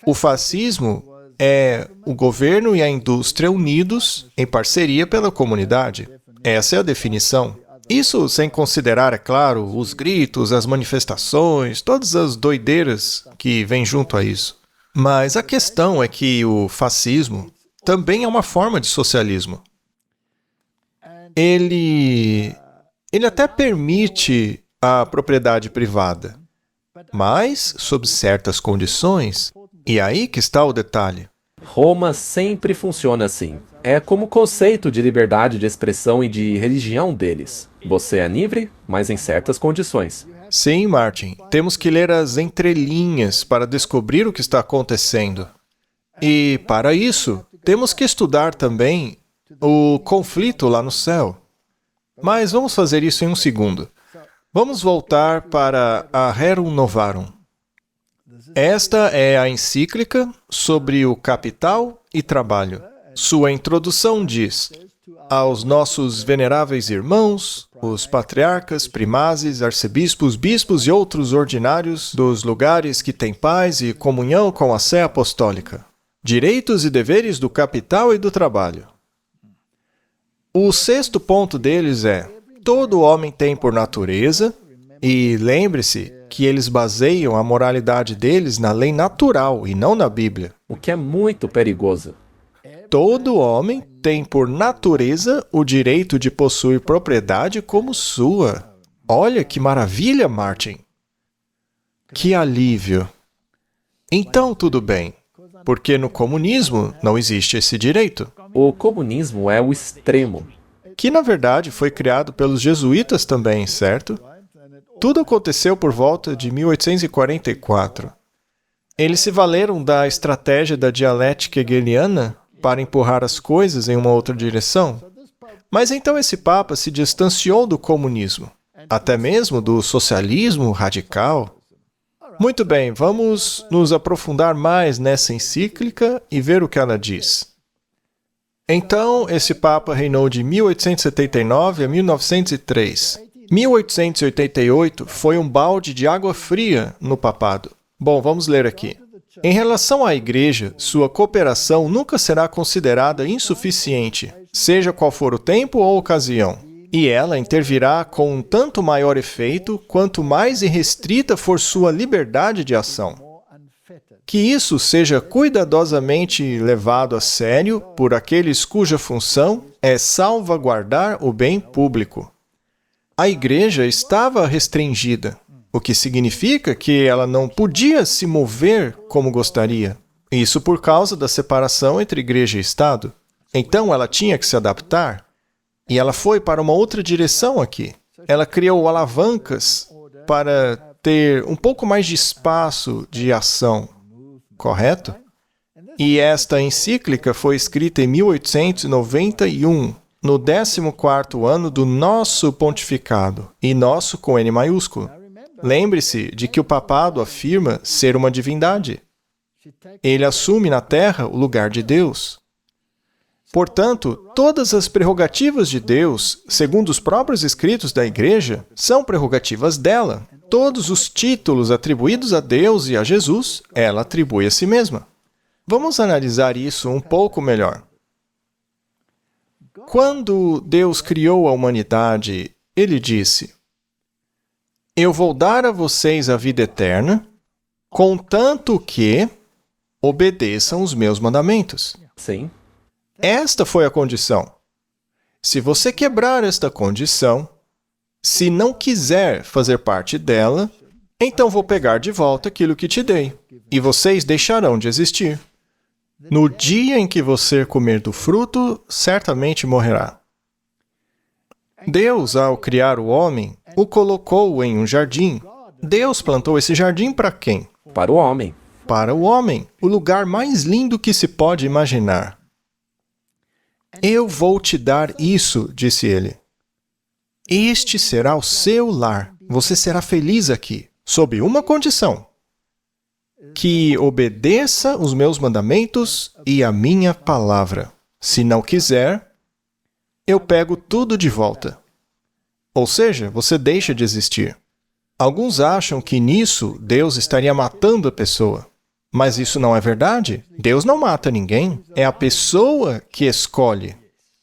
O fascismo é o governo e a indústria unidos em parceria pela comunidade. Essa é a definição. Isso sem considerar, é claro, os gritos, as manifestações, todas as doideiras que vêm junto a isso. Mas a questão é que o fascismo também é uma forma de socialismo. Ele até permite a propriedade privada, mas sob certas condições. E aí que está o detalhe. Roma sempre funciona assim. É como o conceito de liberdade de expressão e de religião deles. Você é livre, mas em certas condições. Sim, Martin. Temos que ler as entrelinhas para descobrir o que está acontecendo. E, para isso, temos que estudar também o conflito lá no céu. Mas vamos fazer isso em um segundo. Vamos voltar para a Rerum Novarum. Esta é a encíclica sobre o capital e trabalho. Sua introdução diz: aos nossos veneráveis irmãos, os patriarcas, primazes, arcebispos, bispos e outros ordinários dos lugares que têm paz e comunhão com a sé apostólica. Direitos e deveres do capital e do trabalho. O sexto ponto deles é: todo homem tem por natureza, e lembre-se que eles baseiam a moralidade deles na lei natural e não na Bíblia. O que é muito perigoso. Todo homem tem por natureza o direito de possuir propriedade como sua. Olha que maravilha, Martin! Que alívio! Então, tudo bem, porque no comunismo não existe esse direito. O comunismo é o extremo. Que, na verdade, foi criado pelos jesuítas também, certo? Tudo aconteceu por volta de 1844. Eles se valeram da estratégia da dialética hegeliana para empurrar as coisas em uma outra direção. Mas então esse Papa se distanciou do comunismo, até mesmo do socialismo radical. Muito bem, vamos nos aprofundar mais nessa encíclica e ver o que ela diz. Então, esse Papa reinou de 1879 a 1903. 1888 foi um balde de água fria no papado. Bom, vamos ler aqui. Em relação à Igreja, sua cooperação nunca será considerada insuficiente, seja qual for o tempo ou ocasião, e ela intervirá com um tanto maior efeito quanto mais irrestrita for sua liberdade de ação. Que isso seja cuidadosamente levado a sério por aqueles cuja função é salvaguardar o bem público. A Igreja estava restringida, o que significa que ela não podia se mover como gostaria. Isso por causa da separação entre Igreja e Estado. Então ela tinha que se adaptar, e ela foi para uma outra direção aqui. Ela criou alavancas para ter um pouco mais de espaço de ação, correto? E esta encíclica foi escrita em 1891, no 14º ano do nosso pontificado, e nosso com N maiúsculo. Lembre-se de que o papado afirma ser uma divindade. Ele assume na Terra o lugar de Deus. Portanto, todas as prerrogativas de Deus, segundo os próprios escritos da Igreja, são prerrogativas dela. Todos os títulos atribuídos a Deus e a Jesus, ela atribui a si mesma. Vamos analisar isso um pouco melhor. Quando Deus criou a humanidade, Ele disse: Eu vou dar a vocês a vida eterna, contanto que obedeçam os meus mandamentos. Sim. Esta foi a condição. Se você quebrar esta condição, se não quiser fazer parte dela, então vou pegar de volta aquilo que te dei, e vocês deixarão de existir. No dia em que você comer do fruto, certamente morrerá. Deus, ao criar o homem, o colocou em um jardim. Deus plantou esse jardim para quem? Para o homem. Para o homem, o lugar mais lindo que se pode imaginar. Eu vou te dar isso, disse ele. Este será o seu lar. Você será feliz aqui, sob uma condição: que obedeça os meus mandamentos e a minha palavra. Se não quiser, eu pego tudo de volta. Ou seja, você deixa de existir. Alguns acham que nisso Deus estaria matando a pessoa. Mas isso não é verdade. Deus não mata ninguém. É a pessoa que escolhe.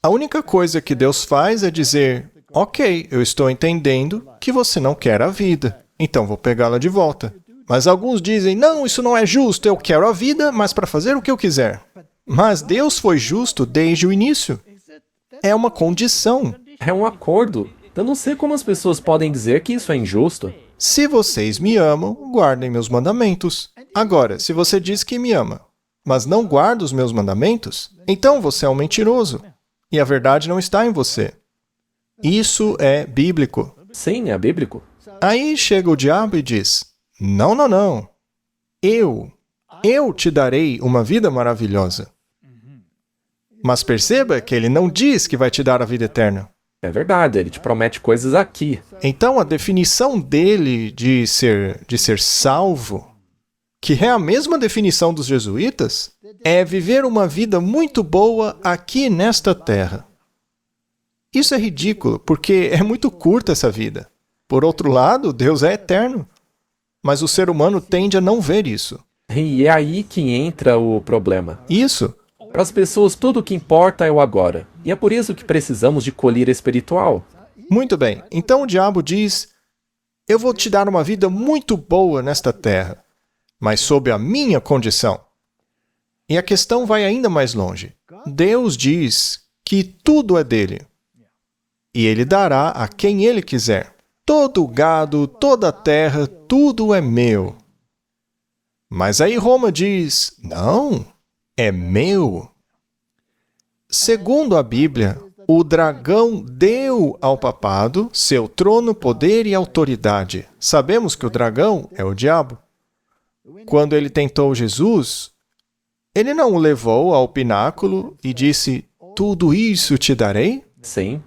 A única coisa que Deus faz é dizer: ok, eu estou entendendo que você não quer a vida, então vou pegá-la de volta. Mas alguns dizem: não, isso não é justo, eu quero a vida, mas para fazer o que eu quiser. Mas Deus foi justo desde o início. É uma condição. É um acordo. Eu não sei como as pessoas podem dizer que isso é injusto. Se vocês me amam, guardem meus mandamentos. Agora, se você diz que me ama, mas não guarda os meus mandamentos, então você é um mentiroso. E a verdade não está em você. Isso é bíblico. Sim, é bíblico. Aí chega o diabo e diz: não, não, não. Eu te darei uma vida maravilhosa. Mas perceba que ele não diz que vai te dar a vida eterna. É verdade, ele te promete coisas aqui. Então a definição dele de ser salvo, que é a mesma definição dos jesuítas, é viver uma vida muito boa aqui nesta terra. Isso é ridículo, porque é muito curta essa vida. Por outro lado, Deus é eterno. Mas o ser humano tende a não ver isso. E é aí que entra o problema. Isso. Para as pessoas, tudo o que importa é o agora. E é por isso que precisamos de colheita espiritual. Muito bem. Então o diabo diz: eu vou te dar uma vida muito boa nesta terra, mas sob a minha condição. E a questão vai ainda mais longe. Deus diz que tudo é dele. E ele dará a quem ele quiser. Todo o gado, toda a terra, tudo é meu. Mas aí Roma diz, não, é meu. Segundo a Bíblia, o dragão deu ao papado seu trono, poder e autoridade. Sabemos que o dragão é o diabo. Quando ele tentou Jesus, ele não o levou ao pináculo e disse, tudo isso te darei? Sim,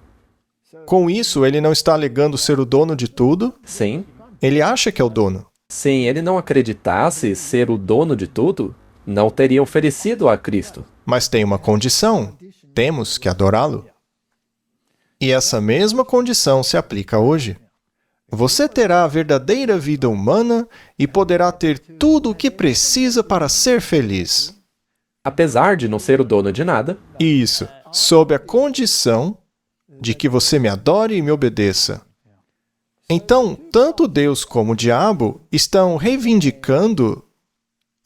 Com isso, ele não está alegando ser o dono de tudo. sim. Ele acha que é o dono. Se ele não acreditasse ser o dono de tudo, não teria oferecido a Cristo. Mas tem uma condição. Temos que adorá-lo. E essa mesma condição se aplica hoje. Você terá a verdadeira vida humana e poderá ter tudo o que precisa para ser feliz. Apesar de não ser o dono de nada, Isso, sob a condição de que você me adore e me obedeça. Então, tanto Deus como o diabo estão reivindicando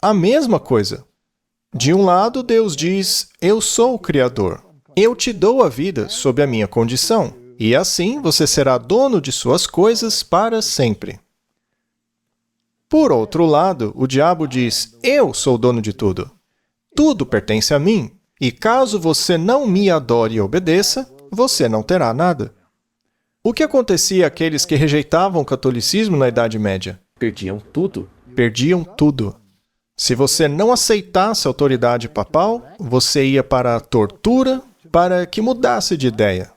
a mesma coisa. De um lado, Deus diz, eu sou o Criador. Eu te dou a vida sob a minha condição. E assim você será dono de suas coisas para sempre. Por outro lado, o diabo diz, eu sou o dono de tudo. Tudo pertence a mim. E caso você não me adore e obedeça, você não terá nada. O que acontecia àqueles que rejeitavam o catolicismo na Idade Média? perdiam tudo. Perdiam tudo. Se você não aceitasse a autoridade papal, você ia para a tortura para que mudasse de ideia.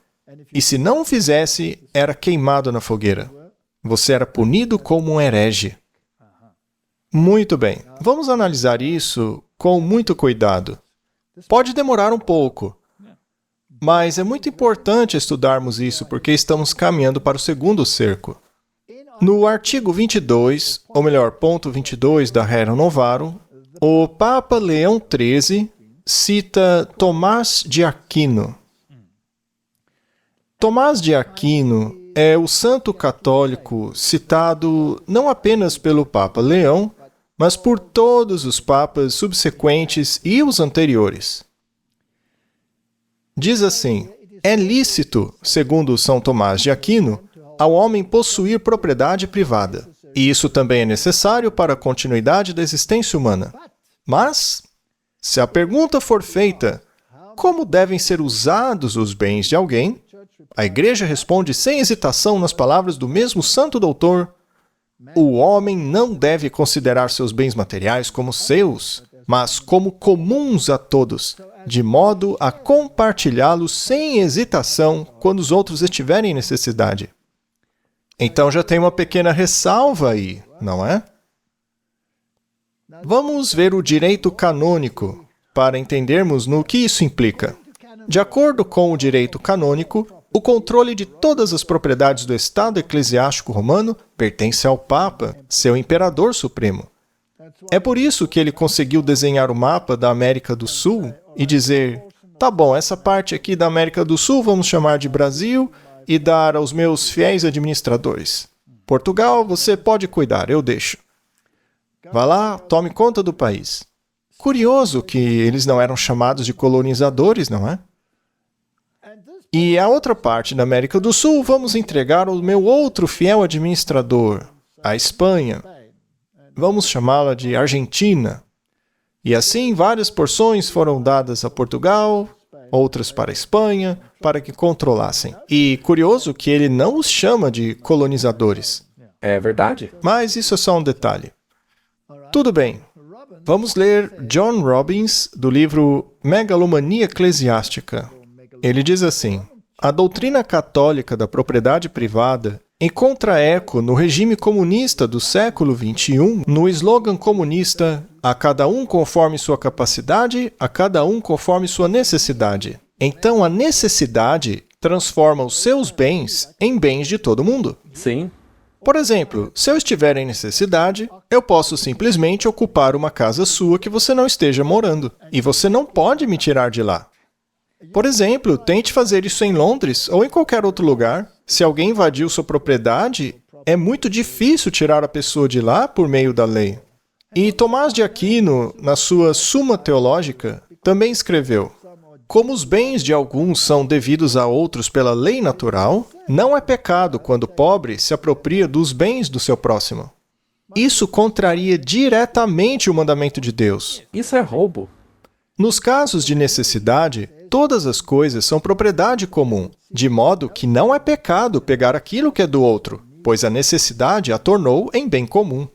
E se não o fizesse, era queimado na fogueira. Você era punido como um herege. Muito bem, vamos analisar isso com muito cuidado. Pode demorar um pouco, mas é muito importante estudarmos isso porque estamos caminhando para o segundo cerco. No artigo 22, ou melhor, ponto 22 da Rerum Novarum, o Papa Leão XIII cita Tomás de Aquino. Tomás de Aquino é o santo católico citado não apenas pelo Papa Leão, mas por todos os papas subsequentes e os anteriores. Diz assim, é lícito, segundo São Tomás de Aquino, ao homem possuir propriedade privada, e isso também é necessário para a continuidade da existência humana. Mas, se a pergunta for feita, como devem ser usados os bens de alguém, a Igreja responde sem hesitação nas palavras do mesmo santo doutor, o homem não deve considerar seus bens materiais como seus, mas como comuns a todos, de modo a compartilhá-los sem hesitação quando os outros estiverem em necessidade. Então já tem uma pequena ressalva aí, não é? Vamos ver o direito canônico, para entendermos no que isso implica. De acordo com o direito canônico, o controle de todas as propriedades do Estado eclesiástico romano pertence ao Papa, seu imperador supremo. É por isso que ele conseguiu desenhar o mapa da América do Sul e dizer, tá bom, essa parte aqui da América do Sul vamos chamar de Brasil e dar aos meus fiéis administradores. Portugal, você pode cuidar, eu deixo. Vá lá, tome conta do país. Curioso que eles não eram chamados de colonizadores, não é? E a outra parte da América do Sul vamos entregar ao meu outro fiel administrador, a Espanha. Vamos chamá-la de Argentina. E assim várias porções foram dadas a Portugal, outras para a Espanha, para que controlassem. E curioso que ele não os chama de colonizadores. É verdade? Mas isso é só um detalhe. Tudo bem. Vamos ler John Robbins, do livro Megalomania Eclesiástica. Ele diz assim, a doutrina católica da propriedade privada encontra eco no regime comunista do século XXI, no slogan comunista, a cada um conforme sua capacidade, a cada um conforme sua necessidade. Então a necessidade transforma os seus bens em bens de todo mundo. Sim. Por exemplo, se eu estiver em necessidade, eu posso simplesmente ocupar uma casa sua que você não esteja morando, e você não pode me tirar de lá. Por exemplo, tente fazer isso em Londres ou em qualquer outro lugar. Se alguém invadiu sua propriedade, é muito difícil tirar a pessoa de lá por meio da lei. E Tomás de Aquino, na sua Suma Teológica, também escreveu, Como os bens de alguns são devidos a outros pela lei natural, não é pecado quando o pobre se apropria dos bens do seu próximo. Isso contraria diretamente o mandamento de Deus. Isso é roubo. Nos casos de necessidade, todas as coisas são propriedade comum, de modo que não é pecado pegar aquilo que é do outro, pois a necessidade a tornou em bem comum.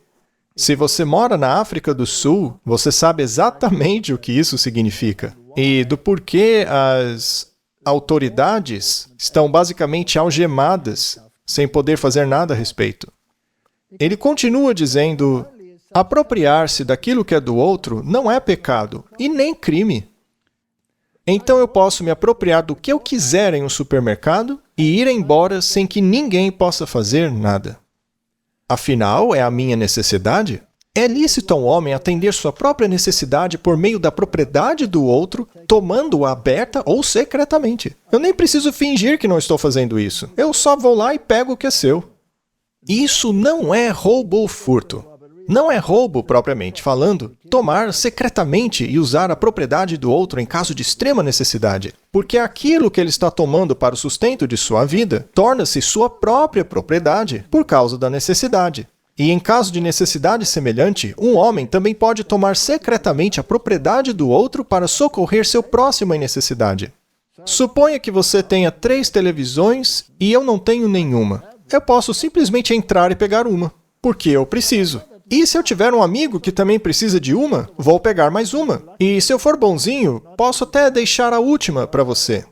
Se você mora na África do Sul, você sabe exatamente o que isso significa e do porquê as autoridades estão basicamente algemadas, sem poder fazer nada a respeito. Ele continua dizendo: apropriar-se daquilo que é do outro não é pecado e nem crime. Então eu posso me apropriar do que eu quiser em um supermercado e ir embora sem que ninguém possa fazer nada. Afinal, é a minha necessidade? É lícito a um homem atender sua própria necessidade por meio da propriedade do outro, tomando-a aberta ou secretamente. Eu nem preciso fingir que não estou fazendo isso. Eu só vou lá e pego o que é seu. Isso não é roubo ou furto. Não é roubo, propriamente falando, tomar secretamente e usar a propriedade do outro em caso de extrema necessidade, porque aquilo que ele está tomando para o sustento de sua vida torna-se sua própria propriedade por causa da necessidade. E em caso de necessidade semelhante, um homem também pode tomar secretamente a propriedade do outro para socorrer seu próximo em necessidade. Suponha que você tenha 3 televisões e eu não tenho nenhuma. Eu posso simplesmente entrar e pegar uma, porque eu preciso. E se eu tiver um amigo que também precisa de uma, vou pegar mais uma. E se eu for bonzinho, posso até deixar a última para você.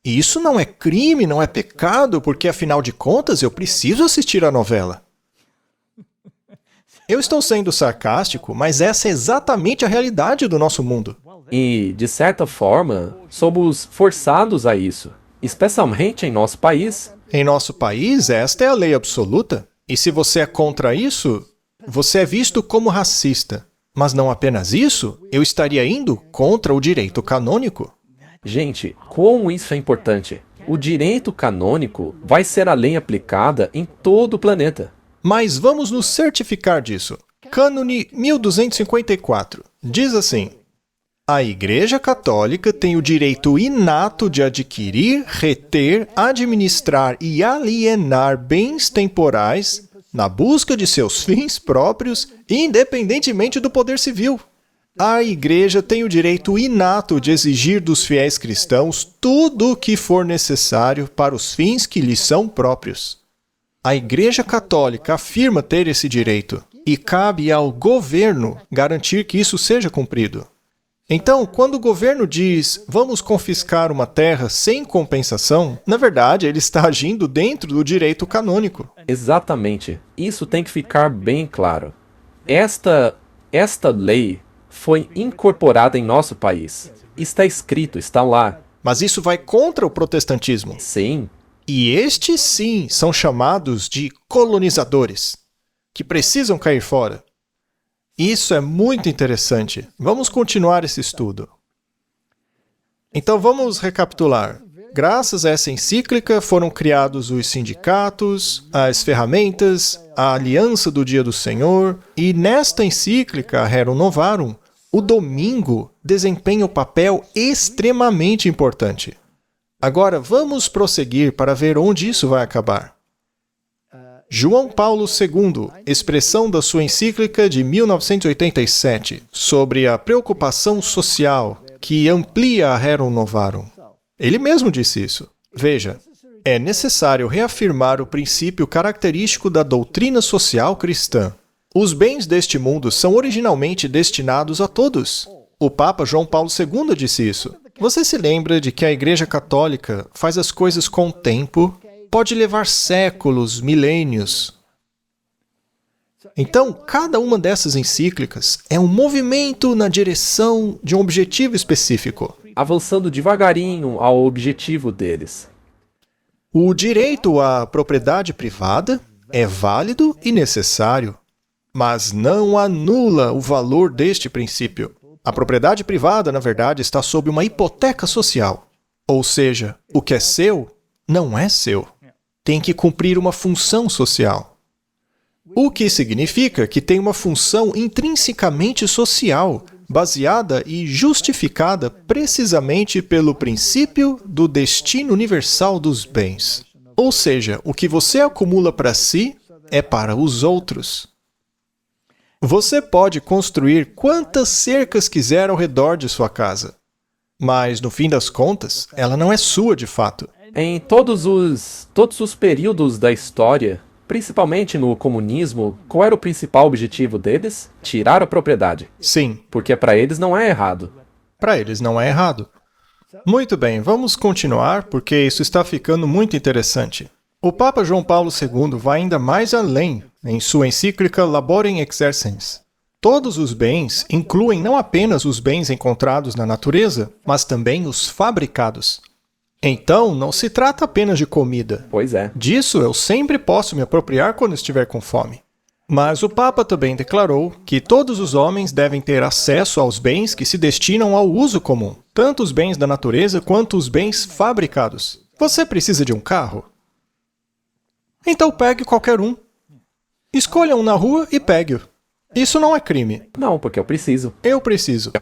Isso não é crime, não é pecado, porque afinal de contas eu preciso assistir a novela. Eu estou sendo sarcástico, mas essa é exatamente a realidade do nosso mundo. E, de certa forma, somos forçados a isso, especialmente em nosso país. Em nosso país, esta é a lei absoluta. E se você é contra isso, você é visto como racista. Mas não apenas isso, eu estaria indo contra o direito canônico. Gente, como isso é importante. O direito canônico vai ser a lei aplicada em todo o planeta. Mas vamos nos certificar disso. Cânone 1254 diz assim: a Igreja Católica tem o direito inato de adquirir, reter, administrar e alienar bens temporais na busca de seus fins próprios, independentemente do poder civil. A Igreja tem o direito inato de exigir dos fiéis cristãos tudo o que for necessário para os fins que lhes são próprios. A Igreja Católica afirma ter esse direito, e cabe ao governo garantir que isso seja cumprido. Então, quando o governo diz, vamos confiscar uma terra sem compensação, na verdade, ele está agindo dentro do direito canônico. Exatamente. Isso tem que ficar bem claro. Esta lei foi incorporada em nosso país. Está escrito, está lá. Mas isso vai contra o protestantismo. Sim. E estes, sim, são chamados de colonizadores, que precisam cair fora. Isso é muito interessante. Vamos continuar esse estudo. Então vamos recapitular. Graças a essa encíclica foram criados os sindicatos, as ferramentas, a aliança do Dia do Senhor, e nesta encíclica, Rerum Novarum, o domingo desempenha um papel extremamente importante. Agora vamos prosseguir para ver onde isso vai acabar. João Paulo II, expressão da sua encíclica de 1987, sobre a preocupação social que amplia a Rerum Novarum. Ele mesmo disse isso. Veja, é necessário reafirmar o princípio característico da doutrina social cristã. Os bens deste mundo são originalmente destinados a todos. O Papa João Paulo II disse isso. Você se lembra de que a Igreja Católica faz as coisas com tempo? Pode levar séculos, milênios. Então, cada uma dessas encíclicas é um movimento na direção de um objetivo específico. Avançando devagarinho ao objetivo deles. O direito à propriedade privada é válido e necessário, mas não anula o valor deste princípio. A propriedade privada, na verdade, está sob uma hipoteca social. Ou seja, o que é seu não é seu. Tem que cumprir uma função social. O que significa que tem uma função intrinsecamente social, baseada e justificada precisamente pelo princípio do destino universal dos bens. Ou seja, o que você acumula para si é para os outros. Você pode construir quantas cercas quiser ao redor de sua casa, mas, no fim das contas, ela não é sua de fato. Em todos os períodos da história, principalmente no comunismo, qual era o principal objetivo deles? Tirar a propriedade. Sim, Porque para eles não é errado. para eles não é errado. Muito bem, vamos continuar, porque isso está ficando muito interessante. O Papa João Paulo II vai ainda mais além em sua encíclica Laborem Exercens. Todos os bens incluem não apenas os bens encontrados na natureza, mas também os fabricados. Então, não se trata apenas de comida. Pois é. Disso eu sempre posso me apropriar quando estiver com fome. Mas o Papa também declarou que todos os homens devem ter acesso aos bens que se destinam ao uso comum, tanto os bens da natureza quanto os bens fabricados. Você precisa de um carro? Então pegue qualquer um. Escolha um na rua e pegue-o. Isso não é crime. Não, porque eu preciso. Eu preciso.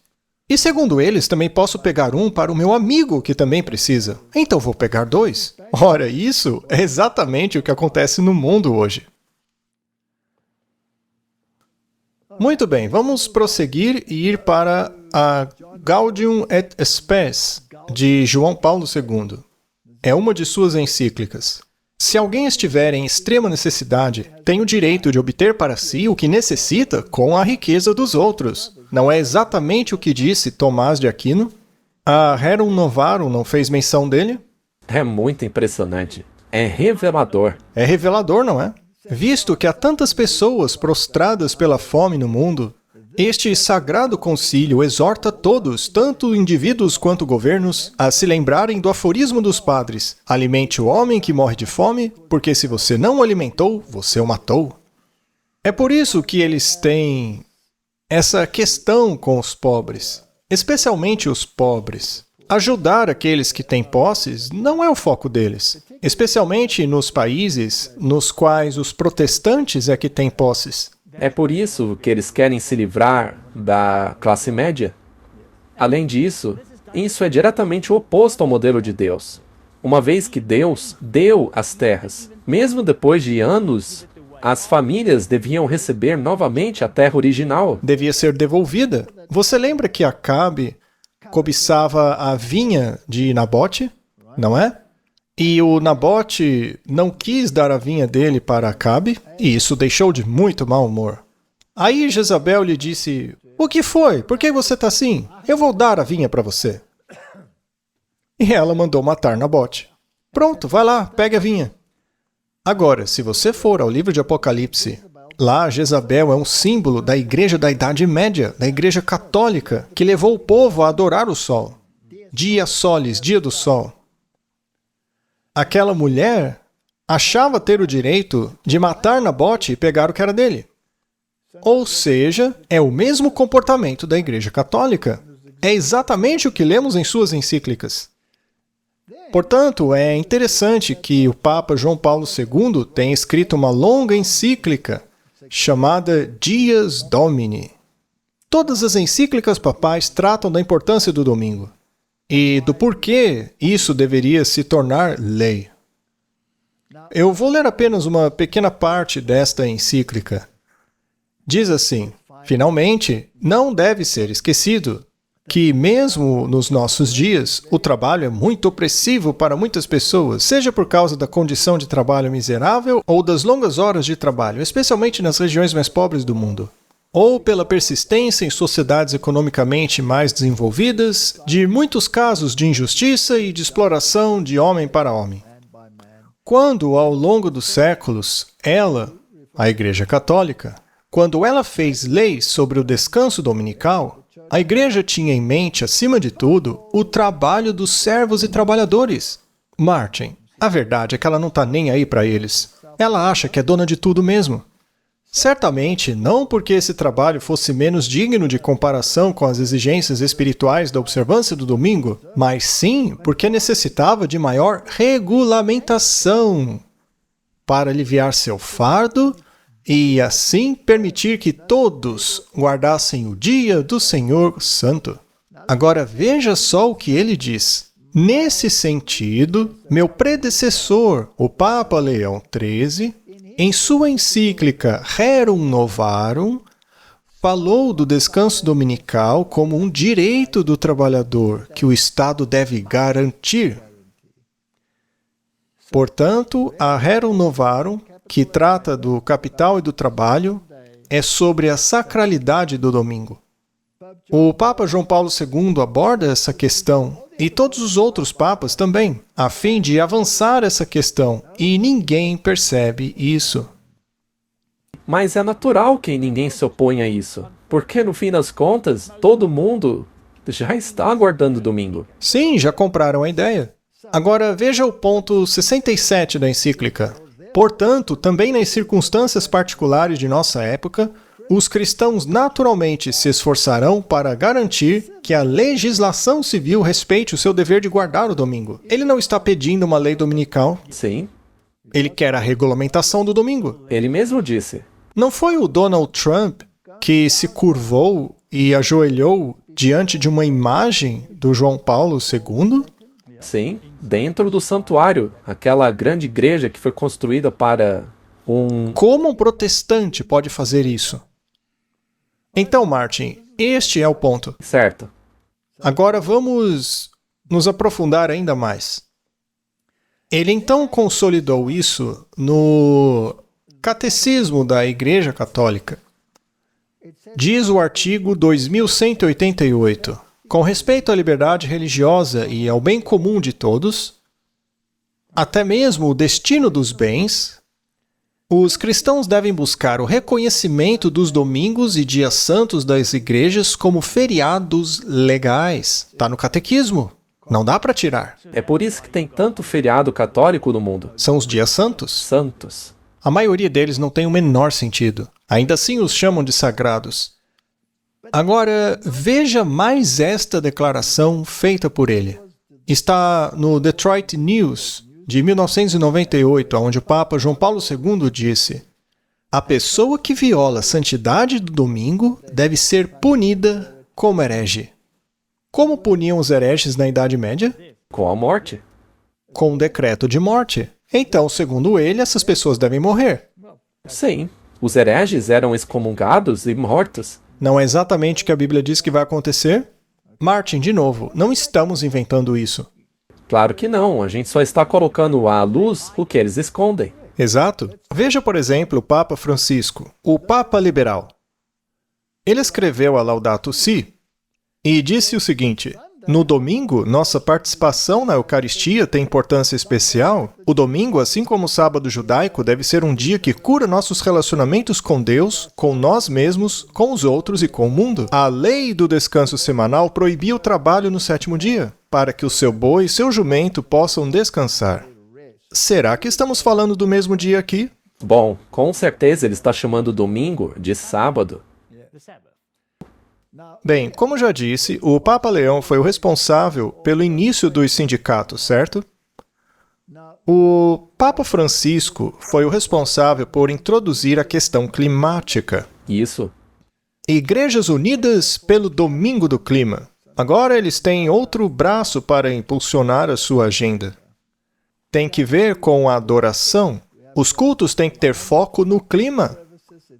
E segundo eles, também posso pegar um para o meu amigo que também precisa. Então vou pegar 2. Ora, isso é exatamente o que acontece no mundo hoje. Muito bem, vamos prosseguir e ir para a Gaudium et Spes, de João Paulo II. É uma de suas encíclicas. Se alguém estiver em extrema necessidade, tem o direito de obter para si o que necessita com a riqueza dos outros. Não é exatamente o que disse Tomás de Aquino? A Rerum Novarum não fez menção dele? É muito impressionante. É revelador. É revelador, não é? Visto que há tantas pessoas prostradas pela fome no mundo, este sagrado concílio exorta todos, tanto indivíduos quanto governos, a se lembrarem do aforismo dos padres: alimente o homem que morre de fome, porque se você não o alimentou, você o matou. É por isso que eles têm essa questão com os pobres, especialmente os pobres. Ajudar aqueles que têm posses não é o foco deles, especialmente nos países nos quais os protestantes é que têm posses. É por isso que eles querem se livrar da classe média. Além disso, isso é diretamente oposto ao modelo de Deus. Uma vez que Deus deu as terras, mesmo depois de anos, as famílias deviam receber novamente a terra original. Devia ser devolvida. Você lembra que Acabe cobiçava a vinha de Nabote? Não é? E o Nabote não quis dar a vinha dele para Acabe, e isso deixou de muito mau humor. Aí Jezabel lhe disse: "O que foi? Por que você está assim? Eu vou dar a vinha para você." E ela mandou matar Nabote. Pronto, vai lá, pegue a vinha. Agora, se você for ao livro de Apocalipse, lá Jezabel é um símbolo da igreja da Idade Média, da igreja católica, que levou o povo a adorar o sol. Dia solis, dia do sol. Aquela mulher achava ter o direito de matar Nabote e pegar o que era dele. Ou seja, é o mesmo comportamento da Igreja Católica. É exatamente o que lemos em suas encíclicas. Portanto, é interessante que o Papa João Paulo II tenha escrito uma longa encíclica chamada Dies Domini. Todas as encíclicas papais tratam da importância do domingo e do porquê isso deveria se tornar lei. Eu vou ler apenas uma pequena parte desta encíclica. Diz assim: finalmente, não deve ser esquecido que, mesmo nos nossos dias, o trabalho é muito opressivo para muitas pessoas, seja por causa da condição de trabalho miserável ou das longas horas de trabalho, especialmente nas regiões mais pobres do mundo, ou pela persistência em sociedades economicamente mais desenvolvidas de muitos casos de injustiça e de exploração de homem para homem. Quando, ao longo dos séculos, ela, a Igreja Católica, quando ela fez leis sobre o descanso dominical, a Igreja tinha em mente, acima de tudo, o trabalho dos servos e trabalhadores. Martin, a verdade é que ela não está nem aí para eles. Ela acha que é dona de tudo mesmo. Certamente, não porque esse trabalho fosse menos digno de comparação com as exigências espirituais da observância do domingo, mas sim porque necessitava de maior regulamentação para aliviar seu fardo e assim permitir que todos guardassem o dia do Senhor Santo. Agora veja só o que ele diz. Nesse sentido, meu predecessor, o Papa Leão XIII, em sua encíclica Rerum Novarum, falou do descanso dominical como um direito do trabalhador que o Estado deve garantir. Portanto, a Rerum Novarum, que trata do capital e do trabalho, é sobre a sacralidade do domingo. O Papa João Paulo II aborda essa questão, e todos os outros papas também, a fim de avançar essa questão, e ninguém percebe isso. Mas é natural que ninguém se oponha a isso, porque no fim das contas, todo mundo já está aguardando o domingo. Sim, já compraram a ideia. Agora veja o ponto 67 da encíclica. Portanto, também nas circunstâncias particulares de nossa época, os cristãos naturalmente se esforçarão para garantir que a legislação civil respeite o seu dever de guardar o domingo. Ele não está pedindo uma lei dominical. Sim, Ele quer a regulamentação do domingo. ele mesmo disse. Não foi o Donald Trump que se curvou e ajoelhou diante de uma imagem do João Paulo II? Sim, dentro do santuário, aquela grande igreja que foi construída para um... Como um protestante pode fazer isso? Então, Martin, este é o ponto. Certo. Agora vamos nos aprofundar ainda mais. Ele então consolidou isso no Catecismo da Igreja Católica. Diz o artigo 2188, com respeito à liberdade religiosa e ao bem comum de todos, até mesmo o destino dos bens, os cristãos devem buscar o reconhecimento dos domingos e dias santos das igrejas como feriados legais. Está no catequismo. Não dá para tirar. É por isso que tem tanto feriado católico no mundo. São os dias santos. Santos. A maioria deles não tem o menor sentido. Ainda assim os chamam de sagrados. Agora, veja mais esta declaração feita por ele. Está no Detroit News, de 1998, onde o Papa João Paulo II disse: a pessoa que viola a santidade do domingo deve ser punida como herege. Como puniam os hereges na Idade Média? Com a morte. Com um decreto de morte. Então, segundo ele, essas pessoas devem morrer. Sim, os hereges eram excomungados e mortos. Não é exatamente o que a Bíblia diz que vai acontecer? Martin, de novo, não estamos inventando isso. Claro que não, a gente só está colocando à luz o que eles escondem. Exato. Veja, por exemplo, o Papa Francisco, o Papa liberal. Ele escreveu a Laudato Si e disse o seguinte: no domingo, nossa participação na Eucaristia tem importância especial. O domingo, assim como o sábado judaico, deve ser um dia que cura nossos relacionamentos com Deus, com nós mesmos, com os outros e com o mundo. A lei do descanso semanal proibia o trabalho no sétimo dia, para que o seu boi e seu jumento possam descansar. Será que estamos falando do mesmo dia aqui? Bom, com certeza ele está chamando domingo de sábado. Bem, como já disse, o Papa Leão foi o responsável pelo início dos sindicatos, certo? O Papa Francisco foi o responsável por introduzir a questão climática. Isso. Igrejas Unidas pelo Domingo do Clima. Agora eles têm outro braço para impulsionar a sua agenda. Tem que ver com a adoração. Os cultos têm que ter foco no clima.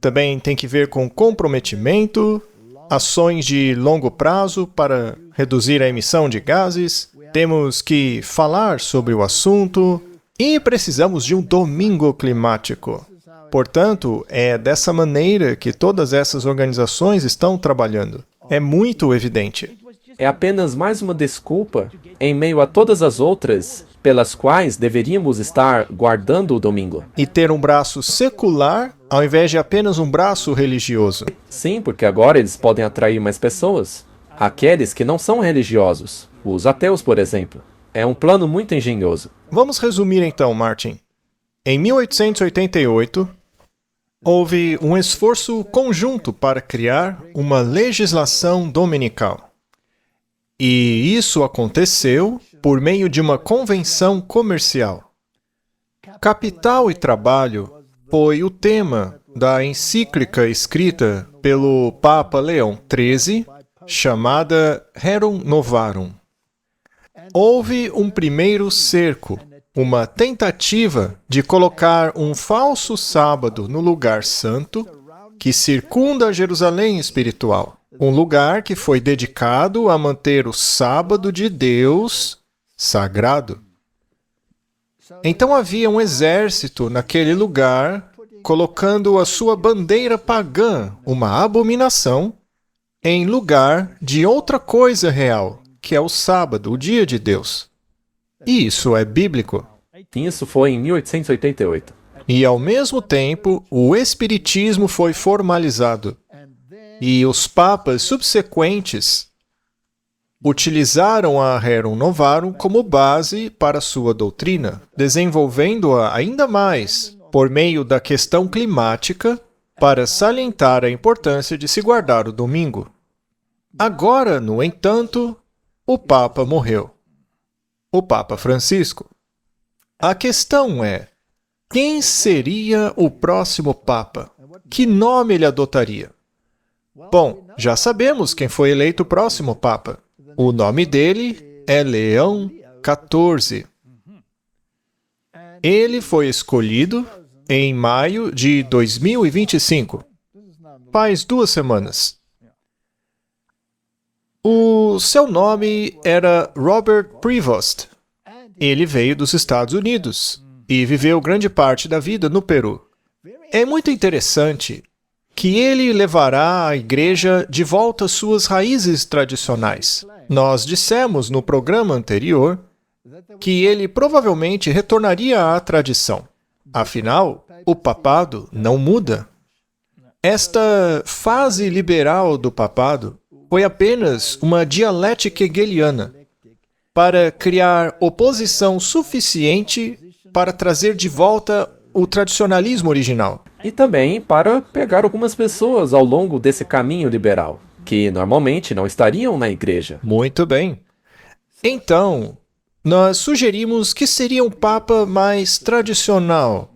Também tem que ver com comprometimento, ações de longo prazo para reduzir a emissão de gases. Temos que falar sobre o assunto e precisamos de um domingo climático. Portanto, é dessa maneira que todas essas organizações estão trabalhando. É muito evidente. É apenas mais uma desculpa em meio a todas as outras pelas quais deveríamos estar guardando o domingo. E ter um braço secular ao invés de apenas um braço religioso. Sim, porque agora eles podem atrair mais pessoas. Aqueles que não são religiosos. Os ateus, por exemplo. É um plano muito engenhoso. Vamos resumir então, Martin. Em 1888, houve um esforço conjunto para criar uma legislação dominical. E isso aconteceu por meio de uma convenção comercial. Capital e trabalho foi o tema da encíclica escrita pelo Papa Leão XIII, chamada Rerum Novarum. Houve um primeiro cerco, uma tentativa de colocar um falso sábado no lugar santo que circunda Jerusalém espiritual, um lugar que foi dedicado a manter o sábado de Deus sagrado. Então havia um exército naquele lugar, colocando a sua bandeira pagã, uma abominação, em lugar de outra coisa real, que é o sábado, o dia de Deus. E isso é bíblico. Isso foi em 1888. E, ao mesmo tempo, o Espiritismo foi formalizado. E os papas subsequentes utilizaram a Rerum Novarum como base para sua doutrina, desenvolvendo-a ainda mais por meio da questão climática para salientar a importância de se guardar o domingo. Agora, no entanto, o Papa morreu. O Papa Francisco. A questão é, quem seria o próximo Papa? Que nome ele adotaria? Bom, já sabemos quem foi eleito o próximo Papa. O nome dele é Leão XIV. Ele foi escolhido em maio de 2025. Faz 2 semanas. O seu nome era Robert Prevost. Ele veio dos Estados Unidos e viveu grande parte da vida no Peru. É muito interessante que ele levará a igreja de volta às suas raízes tradicionais. Nós dissemos no programa anterior que ele provavelmente retornaria à tradição. Afinal, o papado não muda. Esta fase liberal do papado foi apenas uma dialética hegeliana para criar oposição suficiente para trazer de volta o tradicionalismo original. E também para pegar algumas pessoas ao longo desse caminho liberal, que normalmente não estariam na igreja. Muito bem. Então, nós sugerimos que seria um Papa mais tradicional.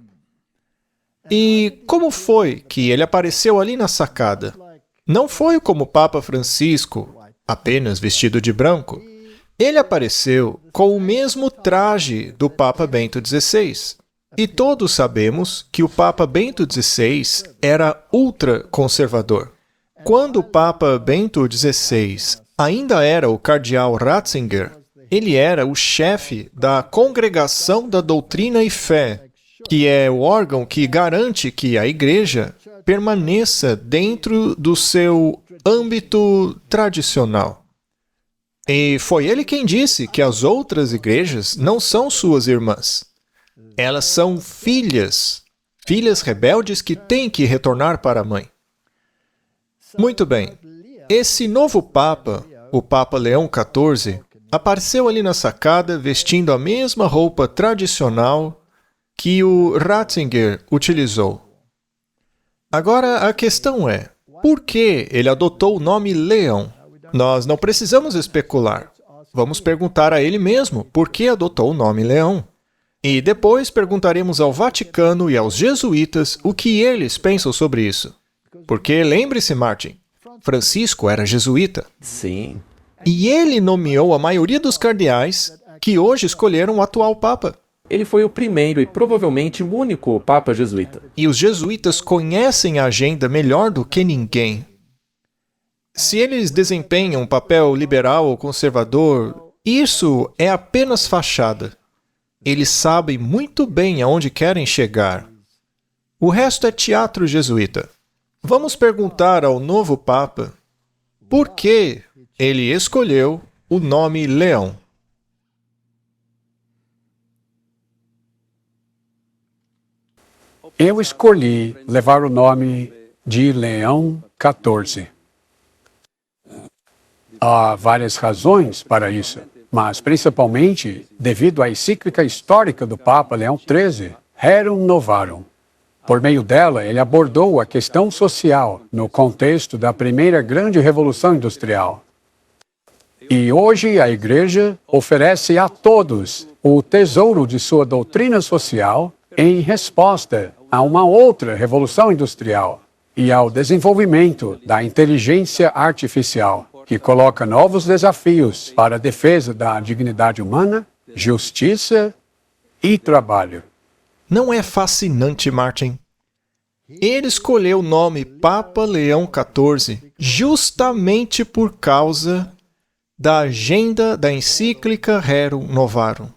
E como foi que ele apareceu ali na sacada? Não foi como o Papa Francisco, apenas vestido de branco. Ele apareceu com o mesmo traje do Papa Bento XVI. E todos sabemos que o Papa Bento XVI era ultraconservador. Quando o Papa Bento XVI ainda era o cardeal Ratzinger, ele era o chefe da Congregação da Doutrina e Fé, que é o órgão que garante que a Igreja permaneça dentro do seu âmbito tradicional. E foi ele quem disse que as outras igrejas não são suas irmãs. Elas são filhas rebeldes que têm que retornar para a mãe. Muito bem. Esse novo Papa, o Papa Leão XIV, apareceu ali na sacada vestindo a mesma roupa tradicional que o Ratzinger utilizou. Agora, a questão é, por que ele adotou o nome Leão? Nós não precisamos especular. Vamos perguntar a ele mesmo por que adotou o nome Leão. E depois perguntaremos ao Vaticano e aos jesuítas o que eles pensam sobre isso. Porque, lembre-se, Martin, Francisco era jesuíta. Sim. E ele nomeou a maioria dos cardeais que hoje escolheram o atual Papa. Ele foi o primeiro e provavelmente o único Papa jesuíta. E os jesuítas conhecem a agenda melhor do que ninguém. Se eles desempenham um papel liberal ou conservador, isso é apenas fachada. Eles sabem muito bem aonde querem chegar. O resto é teatro jesuíta. Vamos perguntar ao novo Papa por que ele escolheu o nome Leão. Eu escolhi levar o nome de Leão XIV. Há várias razões para isso, mas principalmente devido à encíclica histórica do Papa Leão XIII, Rerum Novarum. Por meio dela, ele abordou a questão social no contexto da primeira grande revolução industrial. E hoje a Igreja oferece a todos o tesouro de sua doutrina social em resposta a uma outra revolução industrial e ao desenvolvimento da inteligência artificial, que coloca novos desafios para a defesa da dignidade humana, justiça e trabalho. Não é fascinante, Martin? Ele escolheu o nome Papa Leão XIV justamente por causa da agenda da encíclica Rerum Novarum.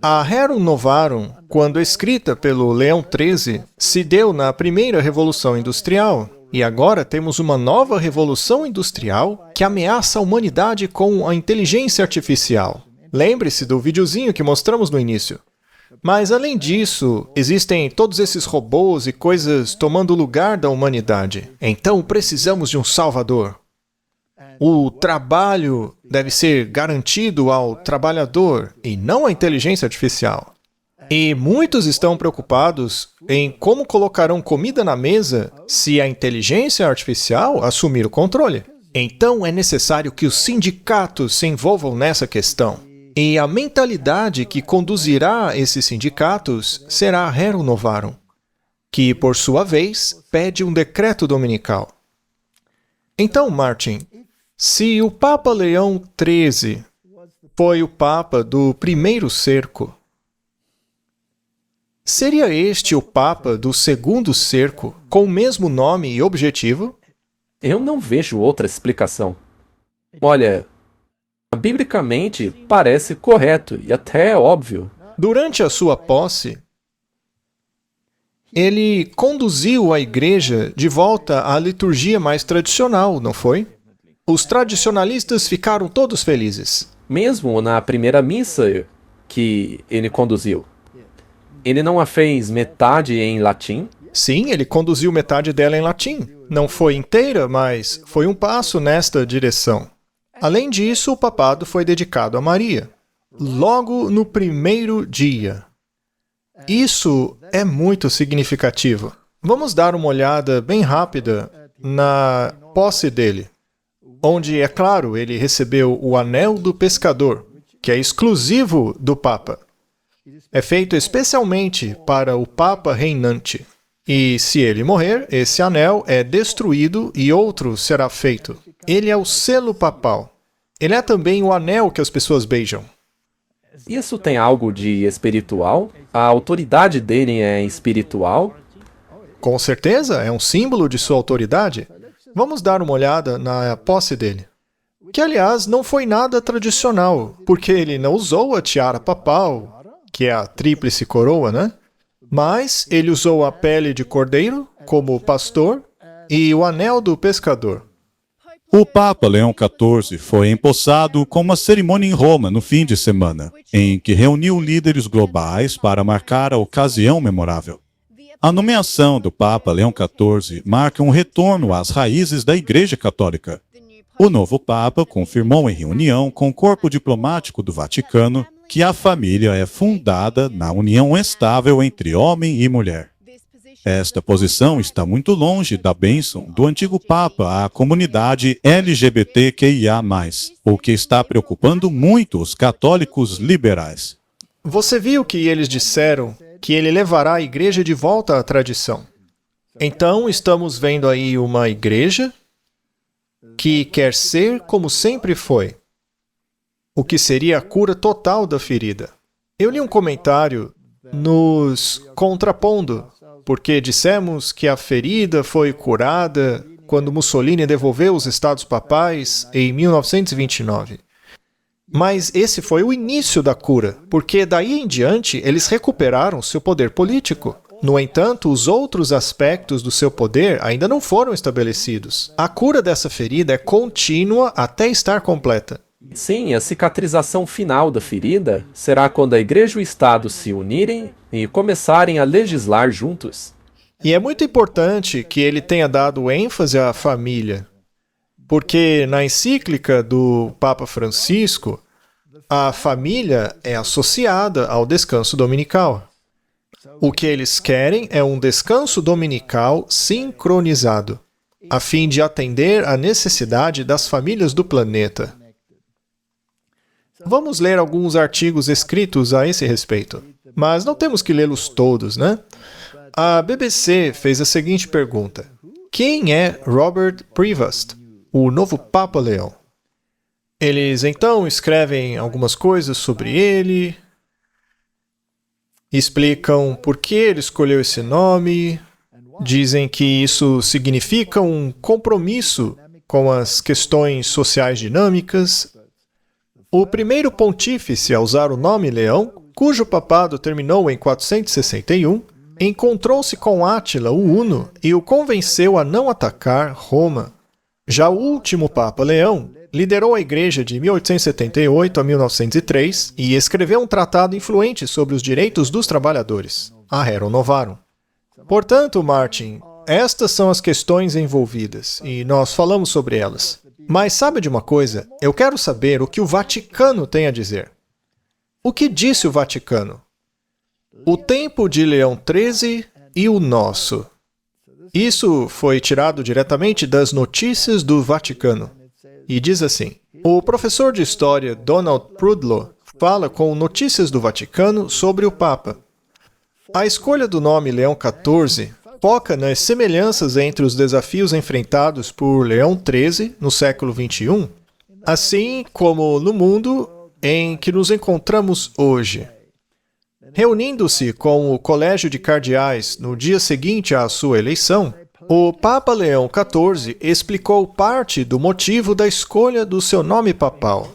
A Rerum Novarum, quando escrita pelo Leão XIII, se deu na primeira Revolução Industrial, e agora temos uma nova Revolução Industrial que ameaça a humanidade com a inteligência artificial. Lembre-se do videozinho que mostramos no início. Mas, além disso, existem todos esses robôs e coisas tomando o lugar da humanidade. Então, precisamos de um salvador. O trabalho deve ser garantido ao trabalhador e não à inteligência artificial. E muitos estão preocupados em como colocarão comida na mesa se a inteligência artificial assumir o controle. Então, é necessário que os sindicatos se envolvam nessa questão. E a mentalidade que conduzirá esses sindicatos será a Rerum Novarum, que, por sua vez, pede um decreto dominical. Então, Martin, se o Papa Leão XIII foi o Papa do primeiro cerco, seria este o Papa do segundo cerco, com o mesmo nome e objetivo? Eu não vejo outra explicação. Olha, biblicamente parece correto e até óbvio. Durante a sua posse, ele conduziu a igreja de volta à liturgia mais tradicional, não foi? Os tradicionalistas ficaram todos felizes. Mesmo na primeira missa que ele conduziu, ele não a fez metade em latim? Sim, ele conduziu metade dela em latim. Não foi inteira, mas foi um passo nesta direção. Além disso, o papado foi dedicado a Maria, logo no primeiro dia. Isso é muito significativo. Vamos dar uma olhada bem rápida na posse dele, onde, é claro, ele recebeu o Anel do Pescador, que é exclusivo do Papa. É feito especialmente para o Papa reinante. E se ele morrer, esse anel é destruído e outro será feito. Ele é o selo papal. Ele é também o anel que as pessoas beijam. Isso tem algo de espiritual? A autoridade dele é espiritual? Com certeza, é um símbolo de sua autoridade. Vamos dar uma olhada na posse dele. Que, aliás, não foi nada tradicional, porque ele não usou a tiara papal, que é a tríplice coroa, né? Mas ele usou a pele de cordeiro como pastor e o anel do pescador. O Papa Leão XIV foi empossado com uma cerimônia em Roma no fim de semana, em que reuniu líderes globais para marcar a ocasião memorável. A nomeação do Papa Leão XIV marca um retorno às raízes da Igreja Católica. O novo Papa confirmou em reunião com o corpo diplomático do Vaticano que a família é fundada na união estável entre homem e mulher. Esta posição está muito longe da bênção do antigo Papa à comunidade LGBTQIA+, o que está preocupando muito os católicos liberais. Você viu que eles disseram que ele levará a igreja de volta à tradição. Então, estamos vendo aí uma igreja que quer ser como sempre foi, o que seria a cura total da ferida. Eu li um comentário nos contrapondo, porque dissemos que a ferida foi curada quando Mussolini devolveu os Estados Papais em 1929. Mas esse foi o início da cura, porque daí em diante eles recuperaram seu poder político. No entanto, os outros aspectos do seu poder ainda não foram estabelecidos. A cura dessa ferida é contínua até estar completa. Sim, a cicatrização final da ferida será quando a Igreja e o Estado se unirem e começarem a legislar juntos. E é muito importante que ele tenha dado ênfase à família, porque na encíclica do Papa Francisco, a família é associada ao descanso dominical. O que eles querem é um descanso dominical sincronizado, a fim de atender à necessidade das famílias do planeta. Vamos ler alguns artigos escritos a esse respeito, mas não temos que lê-los todos, né? A BBC fez a seguinte pergunta: quem é Robert Prevost, o novo Papa Leão? Eles então escrevem algumas coisas sobre ele, explicam por que ele escolheu esse nome, dizem que isso significa um compromisso com as questões sociais dinâmicas. O primeiro pontífice a usar o nome Leão, cujo papado terminou em 461, encontrou-se com Átila, o Huno, e o convenceu a não atacar Roma. Já o último Papa Leão liderou a Igreja de 1878 a 1903 e escreveu um tratado influente sobre os direitos dos trabalhadores, a Rerum Novarum. Portanto, Martin, estas são as questões envolvidas, e nós falamos sobre elas. Mas sabe de uma coisa? Eu quero saber o que o Vaticano tem a dizer. O que disse o Vaticano? O tempo de Leão XIII e o nosso. Isso foi tirado diretamente das notícias do Vaticano. E diz assim: o professor de história Donald Prudlow fala com Notícias do Vaticano sobre o Papa. A escolha do nome Leão XIV foca nas semelhanças entre os desafios enfrentados por Leão XIII no século XXI, assim como no mundo em que nos encontramos hoje. Reunindo-se com o Colégio de Cardeais no dia seguinte à sua eleição, o Papa Leão XIV explicou parte do motivo da escolha do seu nome papal.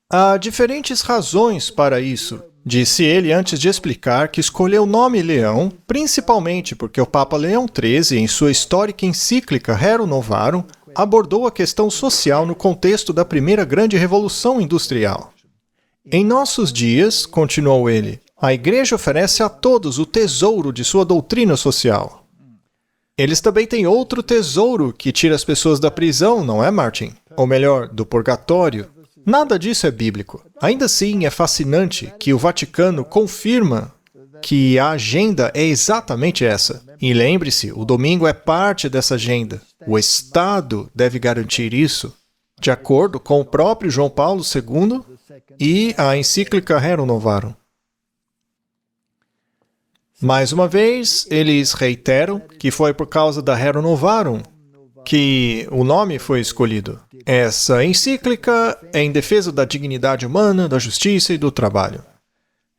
Há diferentes razões para isso, disse ele antes de explicar que escolheu o nome Leão, principalmente porque o Papa Leão XIII, em sua histórica encíclica Rerum Novarum, abordou a questão social no contexto da primeira grande revolução industrial. Em nossos dias, continuou ele, a Igreja oferece a todos o tesouro de sua doutrina social. Eles também têm outro tesouro que tira as pessoas da prisão, não é, Martin? Ou melhor, do purgatório. Nada disso é bíblico. Ainda assim, é fascinante que o Vaticano confirma que a agenda é exatamente essa. E lembre-se, o domingo é parte dessa agenda. O Estado deve garantir isso, de acordo com o próprio João Paulo II e a encíclica Rerum Novarum. Mais uma vez, eles reiteram que foi por causa da Rerum Novarum que o nome foi escolhido. Essa encíclica é em defesa da dignidade humana, da justiça e do trabalho.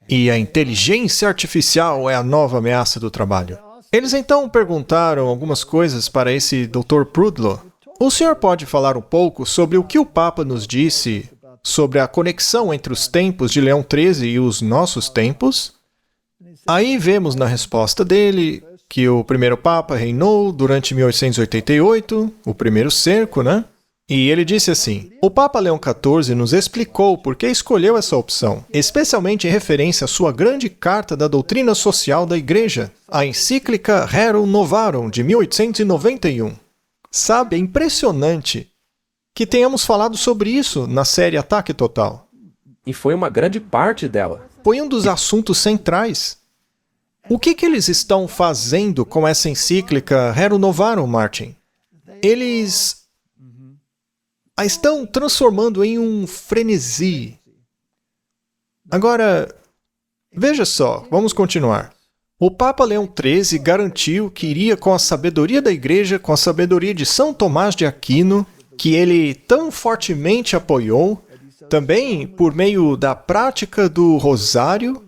E a inteligência artificial é a nova ameaça do trabalho. Eles então perguntaram algumas coisas para esse Dr. Prudlow. O senhor pode falar um pouco sobre o que o Papa nos disse sobre a conexão entre os tempos de Leão XIII e os nossos tempos? Aí vemos na resposta dele que o primeiro Papa reinou durante 1888, o primeiro cerco, né? E ele disse assim: o Papa Leão XIV nos explicou por que escolheu essa opção, especialmente em referência à sua grande carta da doutrina social da Igreja, a encíclica Rerum Novarum, de 1891. Sabe, é impressionante que tenhamos falado sobre isso na série Ataque Total. E foi uma grande parte dela. Foi um dos assuntos centrais. O que eles estão fazendo com essa encíclica Rerum Novarum, Martin? Eles a estão transformando em um frenesi. Agora, veja só, vamos continuar. O Papa Leão XIII garantiu que iria com a sabedoria da Igreja, com a sabedoria de São Tomás de Aquino, que ele tão fortemente apoiou, também por meio da prática do rosário.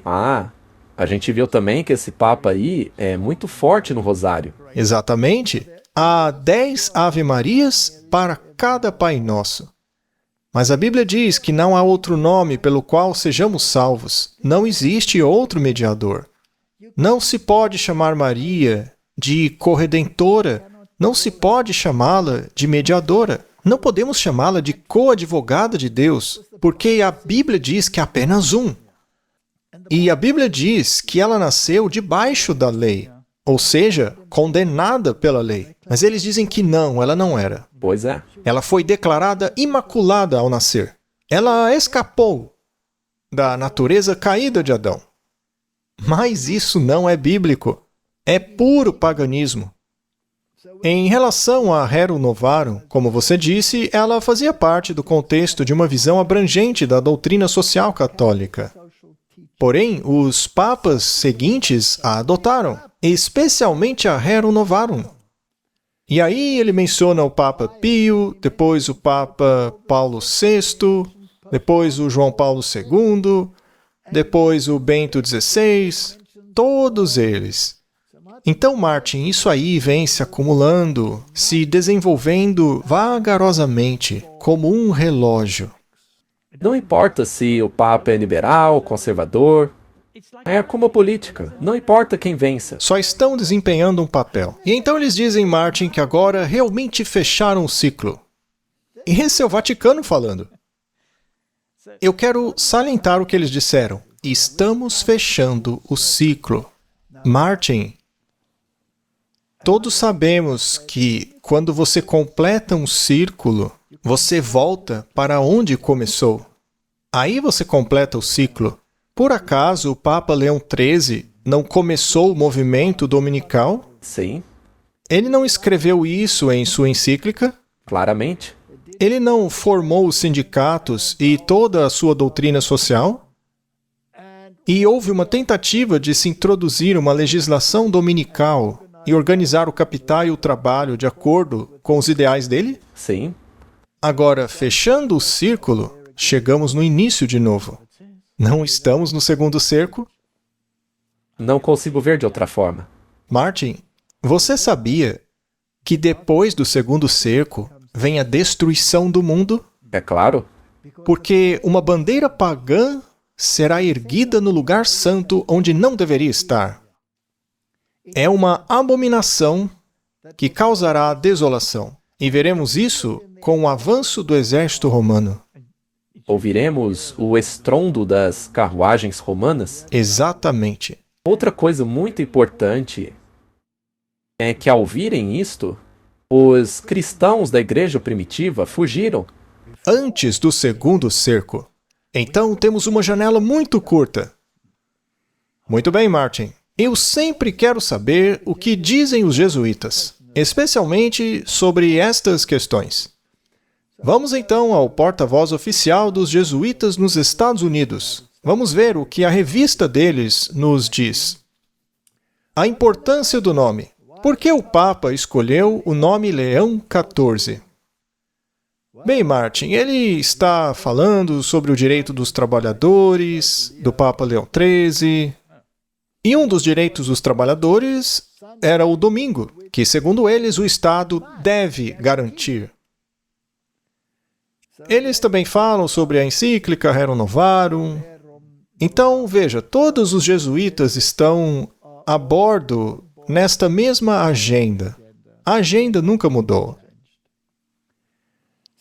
A gente viu também que esse Papa aí é muito forte no rosário. Exatamente. Há 10 Ave-Marias para cada Pai Nosso. Mas a Bíblia diz que não há outro nome pelo qual sejamos salvos. Não existe outro mediador. Não se pode chamar Maria de corredentora. Não se pode chamá-la de mediadora. Não podemos chamá-la de coadvogada de Deus, porque a Bíblia diz que há apenas um. E a Bíblia diz que ela nasceu debaixo da lei, ou seja, condenada pela lei. Mas eles dizem que não, ela não era. Pois é. Ela foi declarada imaculada ao nascer. Ela escapou da natureza caída de Adão. Mas isso não é bíblico. É puro paganismo. Em relação a Rerum Novarum, como você disse, ela fazia parte do contexto de uma visão abrangente da doutrina social católica. Porém, os papas seguintes a adotaram, especialmente a Rerum Novarum. E aí ele menciona o Papa Pio, depois o Papa Paulo VI, depois o João Paulo II, depois o Bento XVI, todos eles. Então, Martin, isso aí vem se acumulando, se desenvolvendo vagarosamente, como um relógio. Não importa se o Papa é liberal, conservador, é como a política, não importa quem vença. Só estão desempenhando um papel. E então eles dizem, Martin, que agora realmente fecharam o ciclo. E esse é o Vaticano falando. Eu quero salientar o que eles disseram. Estamos fechando o ciclo. Martin, todos sabemos que quando você completa um círculo, você volta para onde começou. Aí você completa o ciclo. Por acaso o Papa Leão XIII não começou o movimento dominical? Sim, Ele não escreveu isso em sua encíclica? claramente. Ele não formou os sindicatos e toda a sua doutrina social? E houve uma tentativa de se introduzir uma legislação dominical e organizar o capital e o trabalho de acordo com os ideais dele? Sim, Agora, fechando o círculo, chegamos no início de novo. Não estamos no segundo cerco? não consigo ver de outra forma. Martin, você sabia que depois do segundo cerco vem a destruição do mundo? É claro, Porque uma bandeira pagã será erguida no lugar santo onde não deveria estar. É uma abominação que causará desolação. E veremos isso com o avanço do exército romano. ouviremos o estrondo das carruagens romanas. Exatamente. Outra coisa muito importante é que, ao virem isto, os cristãos da igreja primitiva fugiram. Antes do segundo cerco. Então temos uma janela muito curta. Muito bem, Martin. Eu sempre quero saber o que dizem os jesuítas, especialmente sobre estas questões. Vamos então ao porta-voz oficial dos jesuítas nos Estados Unidos. Vamos ver o que a revista deles nos diz. A importância do nome. Por que o Papa escolheu o nome Leão XIV? Bem, Martin, ele está falando sobre o direito dos trabalhadores, do Papa Leão XIII. E um dos direitos dos trabalhadores era o domingo, que, segundo eles, o Estado deve garantir. Eles também falam sobre a encíclica Rerum Novarum. Então, veja, todos os jesuítas estão a bordo nesta mesma agenda. A agenda nunca mudou.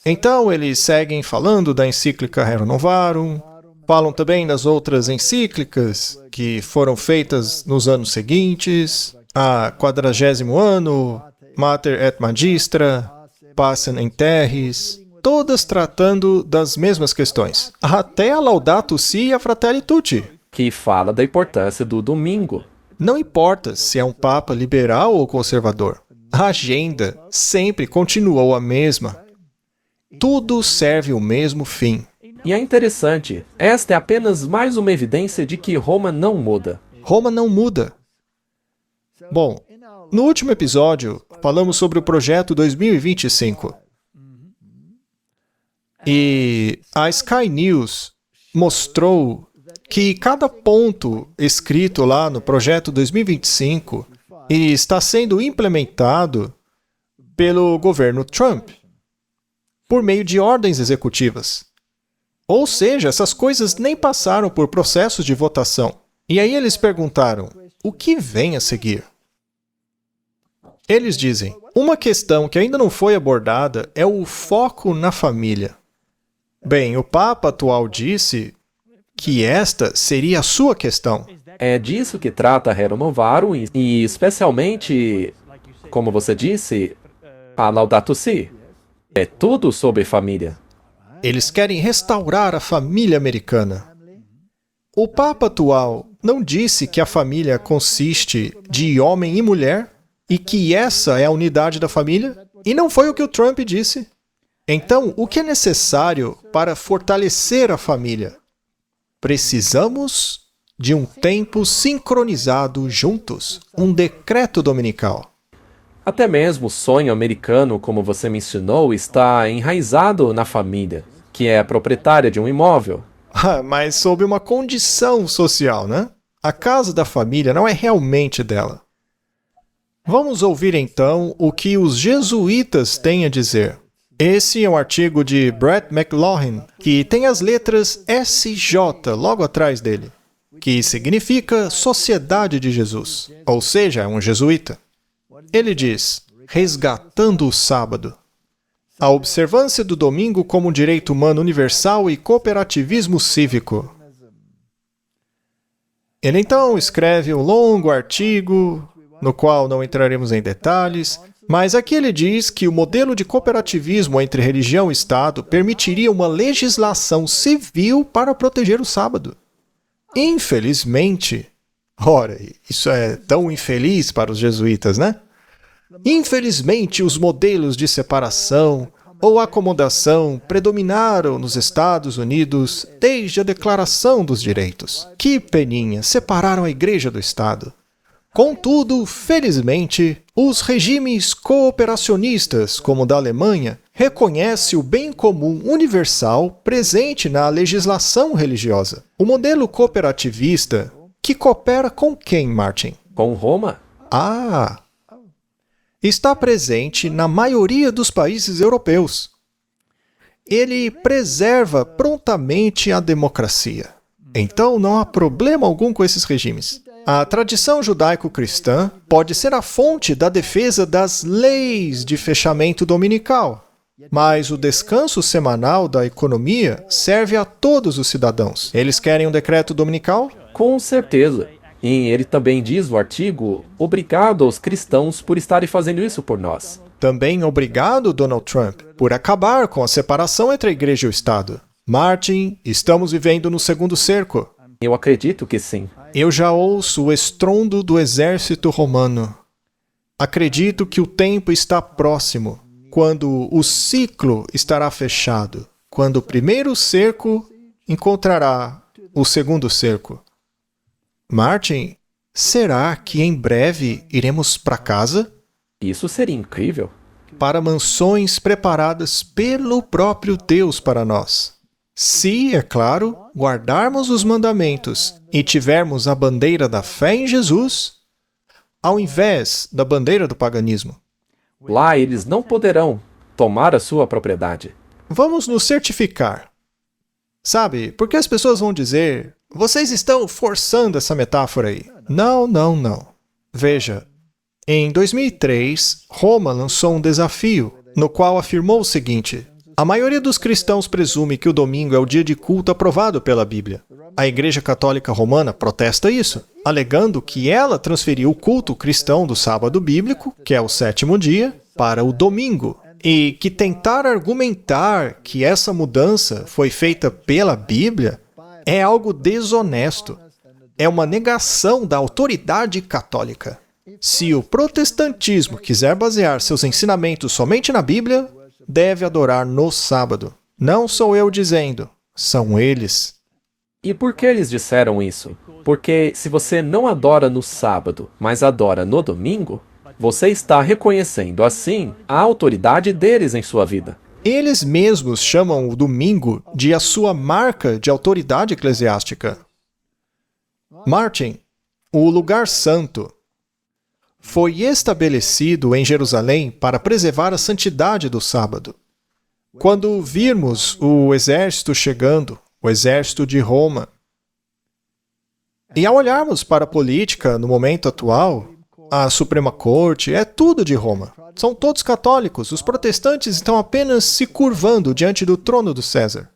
Então, eles seguem falando da encíclica Rerum Novarum, falam também das outras encíclicas que foram feitas nos anos seguintes, a 40º ano, Mater et Magistra, Pacem in Terris, todas tratando das mesmas questões. Até a Laudato Si e a Fratelli Tutti. Que fala da importância do domingo. Não importa se é um papa liberal ou conservador. A agenda sempre continuou a mesma. Tudo serve o mesmo fim. E é interessante, esta é apenas mais uma evidência de que Roma não muda. Roma não muda. Bom, no último episódio, falamos sobre o projeto 2025. E a Sky News mostrou que cada ponto escrito lá no projeto 2025 está sendo implementado pelo governo Trump, por meio de ordens executivas. Ou seja, essas coisas nem passaram por processos de votação. E aí eles perguntaram, o que vem a seguir? Eles dizem, uma questão que ainda não foi abordada é o foco na família. Bem, o Papa atual disse que esta seria a sua questão. É disso que trata Rerum Novarum e especialmente, como você disse, a Laudato Si. É tudo sobre família. Eles querem restaurar a família americana. O Papa atual não disse que a família consiste de homem e mulher e que essa é a unidade da família? E não foi o que o Trump disse. Então, o que é necessário para fortalecer a família? Precisamos de um tempo sincronizado juntos, um decreto dominical. Até mesmo o sonho americano, como você mencionou, está enraizado na família, que é a proprietária de um imóvel. Mas sob uma condição social, né? A casa da família não é realmente dela. Vamos ouvir então o que os jesuítas têm a dizer. Esse é um artigo de Brett McLaughlin, que tem as letras SJ logo atrás dele, que significa Sociedade de Jesus, ou seja, é um jesuíta. Ele diz, resgatando o sábado. A observância do domingo como um direito humano universal e cooperativismo cívico. Ele então escreve um longo artigo, no qual não entraremos em detalhes, mas aqui ele diz que o modelo de cooperativismo entre religião e Estado permitiria uma legislação civil para proteger o sábado. Infelizmente, ora, isso é tão infeliz para os jesuítas, né? Infelizmente, os modelos de separação ou acomodação predominaram nos Estados Unidos desde a Declaração dos Direitos. Que peninha, separaram a Igreja do Estado. Contudo, felizmente, os regimes cooperacionistas, como o da Alemanha, reconhecem o bem comum universal presente na legislação religiosa. O modelo cooperativista, que coopera com quem, Martin? Com Roma? Está presente na maioria dos países europeus. Ele preserva prontamente a democracia. Então não há problema algum com esses regimes. A tradição judaico-cristã pode ser a fonte da defesa das leis de fechamento dominical, mas o descanso semanal da economia serve a todos os cidadãos. Eles querem um decreto dominical? Com certeza. E ele também diz no artigo, obrigado aos cristãos por estarem fazendo isso por nós. Também obrigado, Donald Trump, por acabar com a separação entre a igreja e o Estado. Martin, estamos vivendo no segundo cerco. Eu acredito que sim. Eu já ouço o estrondo do exército romano. Acredito que o tempo está próximo, quando o ciclo estará fechado, quando o primeiro cerco encontrará o segundo cerco. Martin, será que em breve iremos para casa? Isso seria incrível. Para mansões preparadas pelo próprio Deus para nós. Se, é claro, guardarmos os mandamentos e tivermos a bandeira da fé em Jesus, ao invés da bandeira do paganismo. Lá eles não poderão tomar a sua propriedade. Vamos nos certificar. Sabe, porque as pessoas vão dizer, vocês estão forçando essa metáfora aí. Não. Veja, em 2003, Roma lançou um desafio, no qual afirmou o seguinte: a maioria dos cristãos presume que o domingo é o dia de culto aprovado pela Bíblia. A Igreja Católica Romana protesta isso, alegando que ela transferiu o culto cristão do sábado bíblico, que é o sétimo dia, para o domingo, e que tentar argumentar que essa mudança foi feita pela Bíblia é algo desonesto. É uma negação da autoridade católica. Se o protestantismo quiser basear seus ensinamentos somente na Bíblia, deve adorar no sábado. Não sou eu dizendo, são eles. E por que eles disseram isso? Porque se você não adora no sábado, mas adora no domingo, você está reconhecendo, assim, a autoridade deles em sua vida. Eles mesmos chamam o domingo de a sua marca de autoridade eclesiástica. Martin, o lugar santo, foi estabelecido em Jerusalém para preservar a santidade do sábado. Quando virmos o exército chegando, o exército de Roma, e ao olharmos para a política no momento atual, a Suprema Corte é tudo de Roma. São todos católicos, os protestantes estão apenas se curvando diante do trono do César.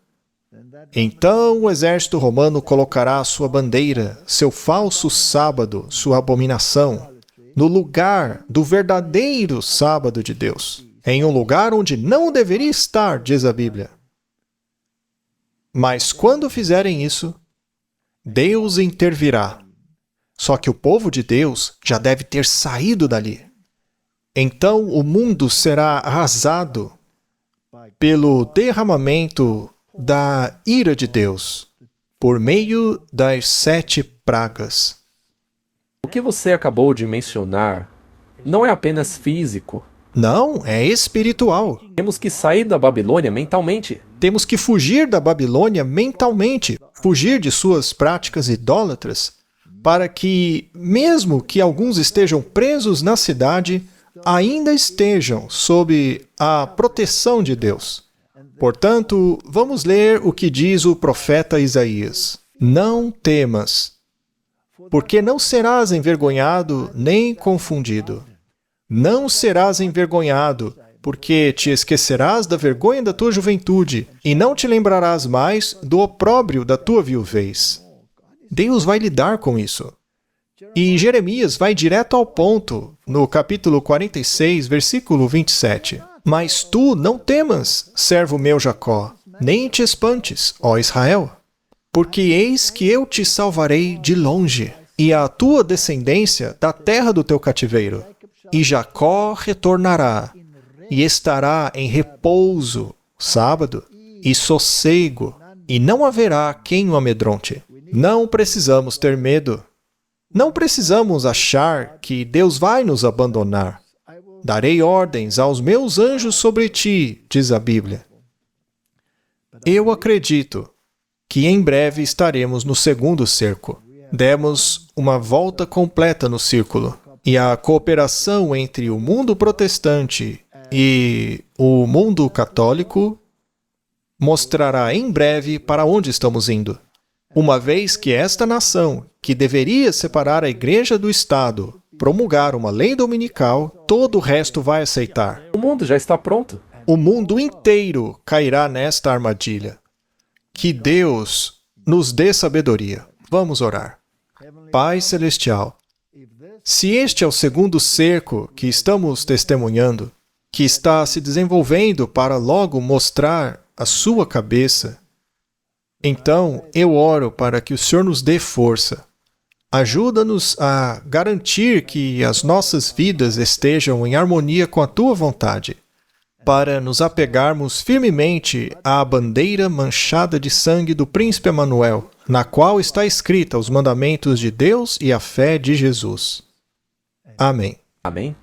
Então o exército romano colocará a sua bandeira, seu falso sábado, sua abominação, no lugar do verdadeiro sábado de Deus, em um lugar onde não deveria estar, diz a Bíblia. Mas quando fizerem isso, Deus intervirá. Só que o povo de Deus já deve ter saído dali. Então o mundo será arrasado pelo derramamento da ira de Deus, por meio das 7 pragas. O que você acabou de mencionar não é apenas físico. Não, é espiritual. Temos que sair da Babilônia mentalmente. Temos que fugir da Babilônia mentalmente, fugir de suas práticas idólatras, para que, mesmo que alguns estejam presos na cidade, ainda estejam sob a proteção de Deus. Portanto, vamos ler o que diz o profeta Isaías. Não temas, porque não serás envergonhado nem confundido. Não serás envergonhado, porque te esquecerás da vergonha da tua juventude, e não te lembrarás mais do opróbrio da tua viuvez. Deus vai lidar com isso. E Jeremias vai direto ao ponto, no capítulo 46, versículo 27. Mas tu não temas, servo meu Jacó, nem te espantes, ó Israel, porque eis que eu te salvarei de longe, e a tua descendência da terra do teu cativeiro. E Jacó retornará, e estará em repouso, sábado, e sossego, e não haverá quem o amedronte. Não precisamos ter medo. Não precisamos achar que Deus vai nos abandonar. Darei ordens aos meus anjos sobre ti, diz a Bíblia. Eu acredito que em breve estaremos no segundo cerco. Demos uma volta completa no círculo. E a cooperação entre o mundo protestante e o mundo católico mostrará em breve para onde estamos indo. Uma vez que esta nação, que deveria separar a igreja do Estado, promulgar uma lei dominical, todo o resto vai aceitar. O mundo já está pronto. O mundo inteiro cairá nesta armadilha. Que Deus nos dê sabedoria. Vamos orar. Pai Celestial, se este é o segundo cerco que estamos testemunhando, que está se desenvolvendo para logo mostrar a sua cabeça, então eu oro para que o Senhor nos dê força. Ajuda-nos a garantir que as nossas vidas estejam em harmonia com a Tua vontade, para nos apegarmos firmemente à bandeira manchada de sangue do Príncipe Emanuel, na qual está escrita os mandamentos de Deus e a fé de Jesus. Amém. Amém?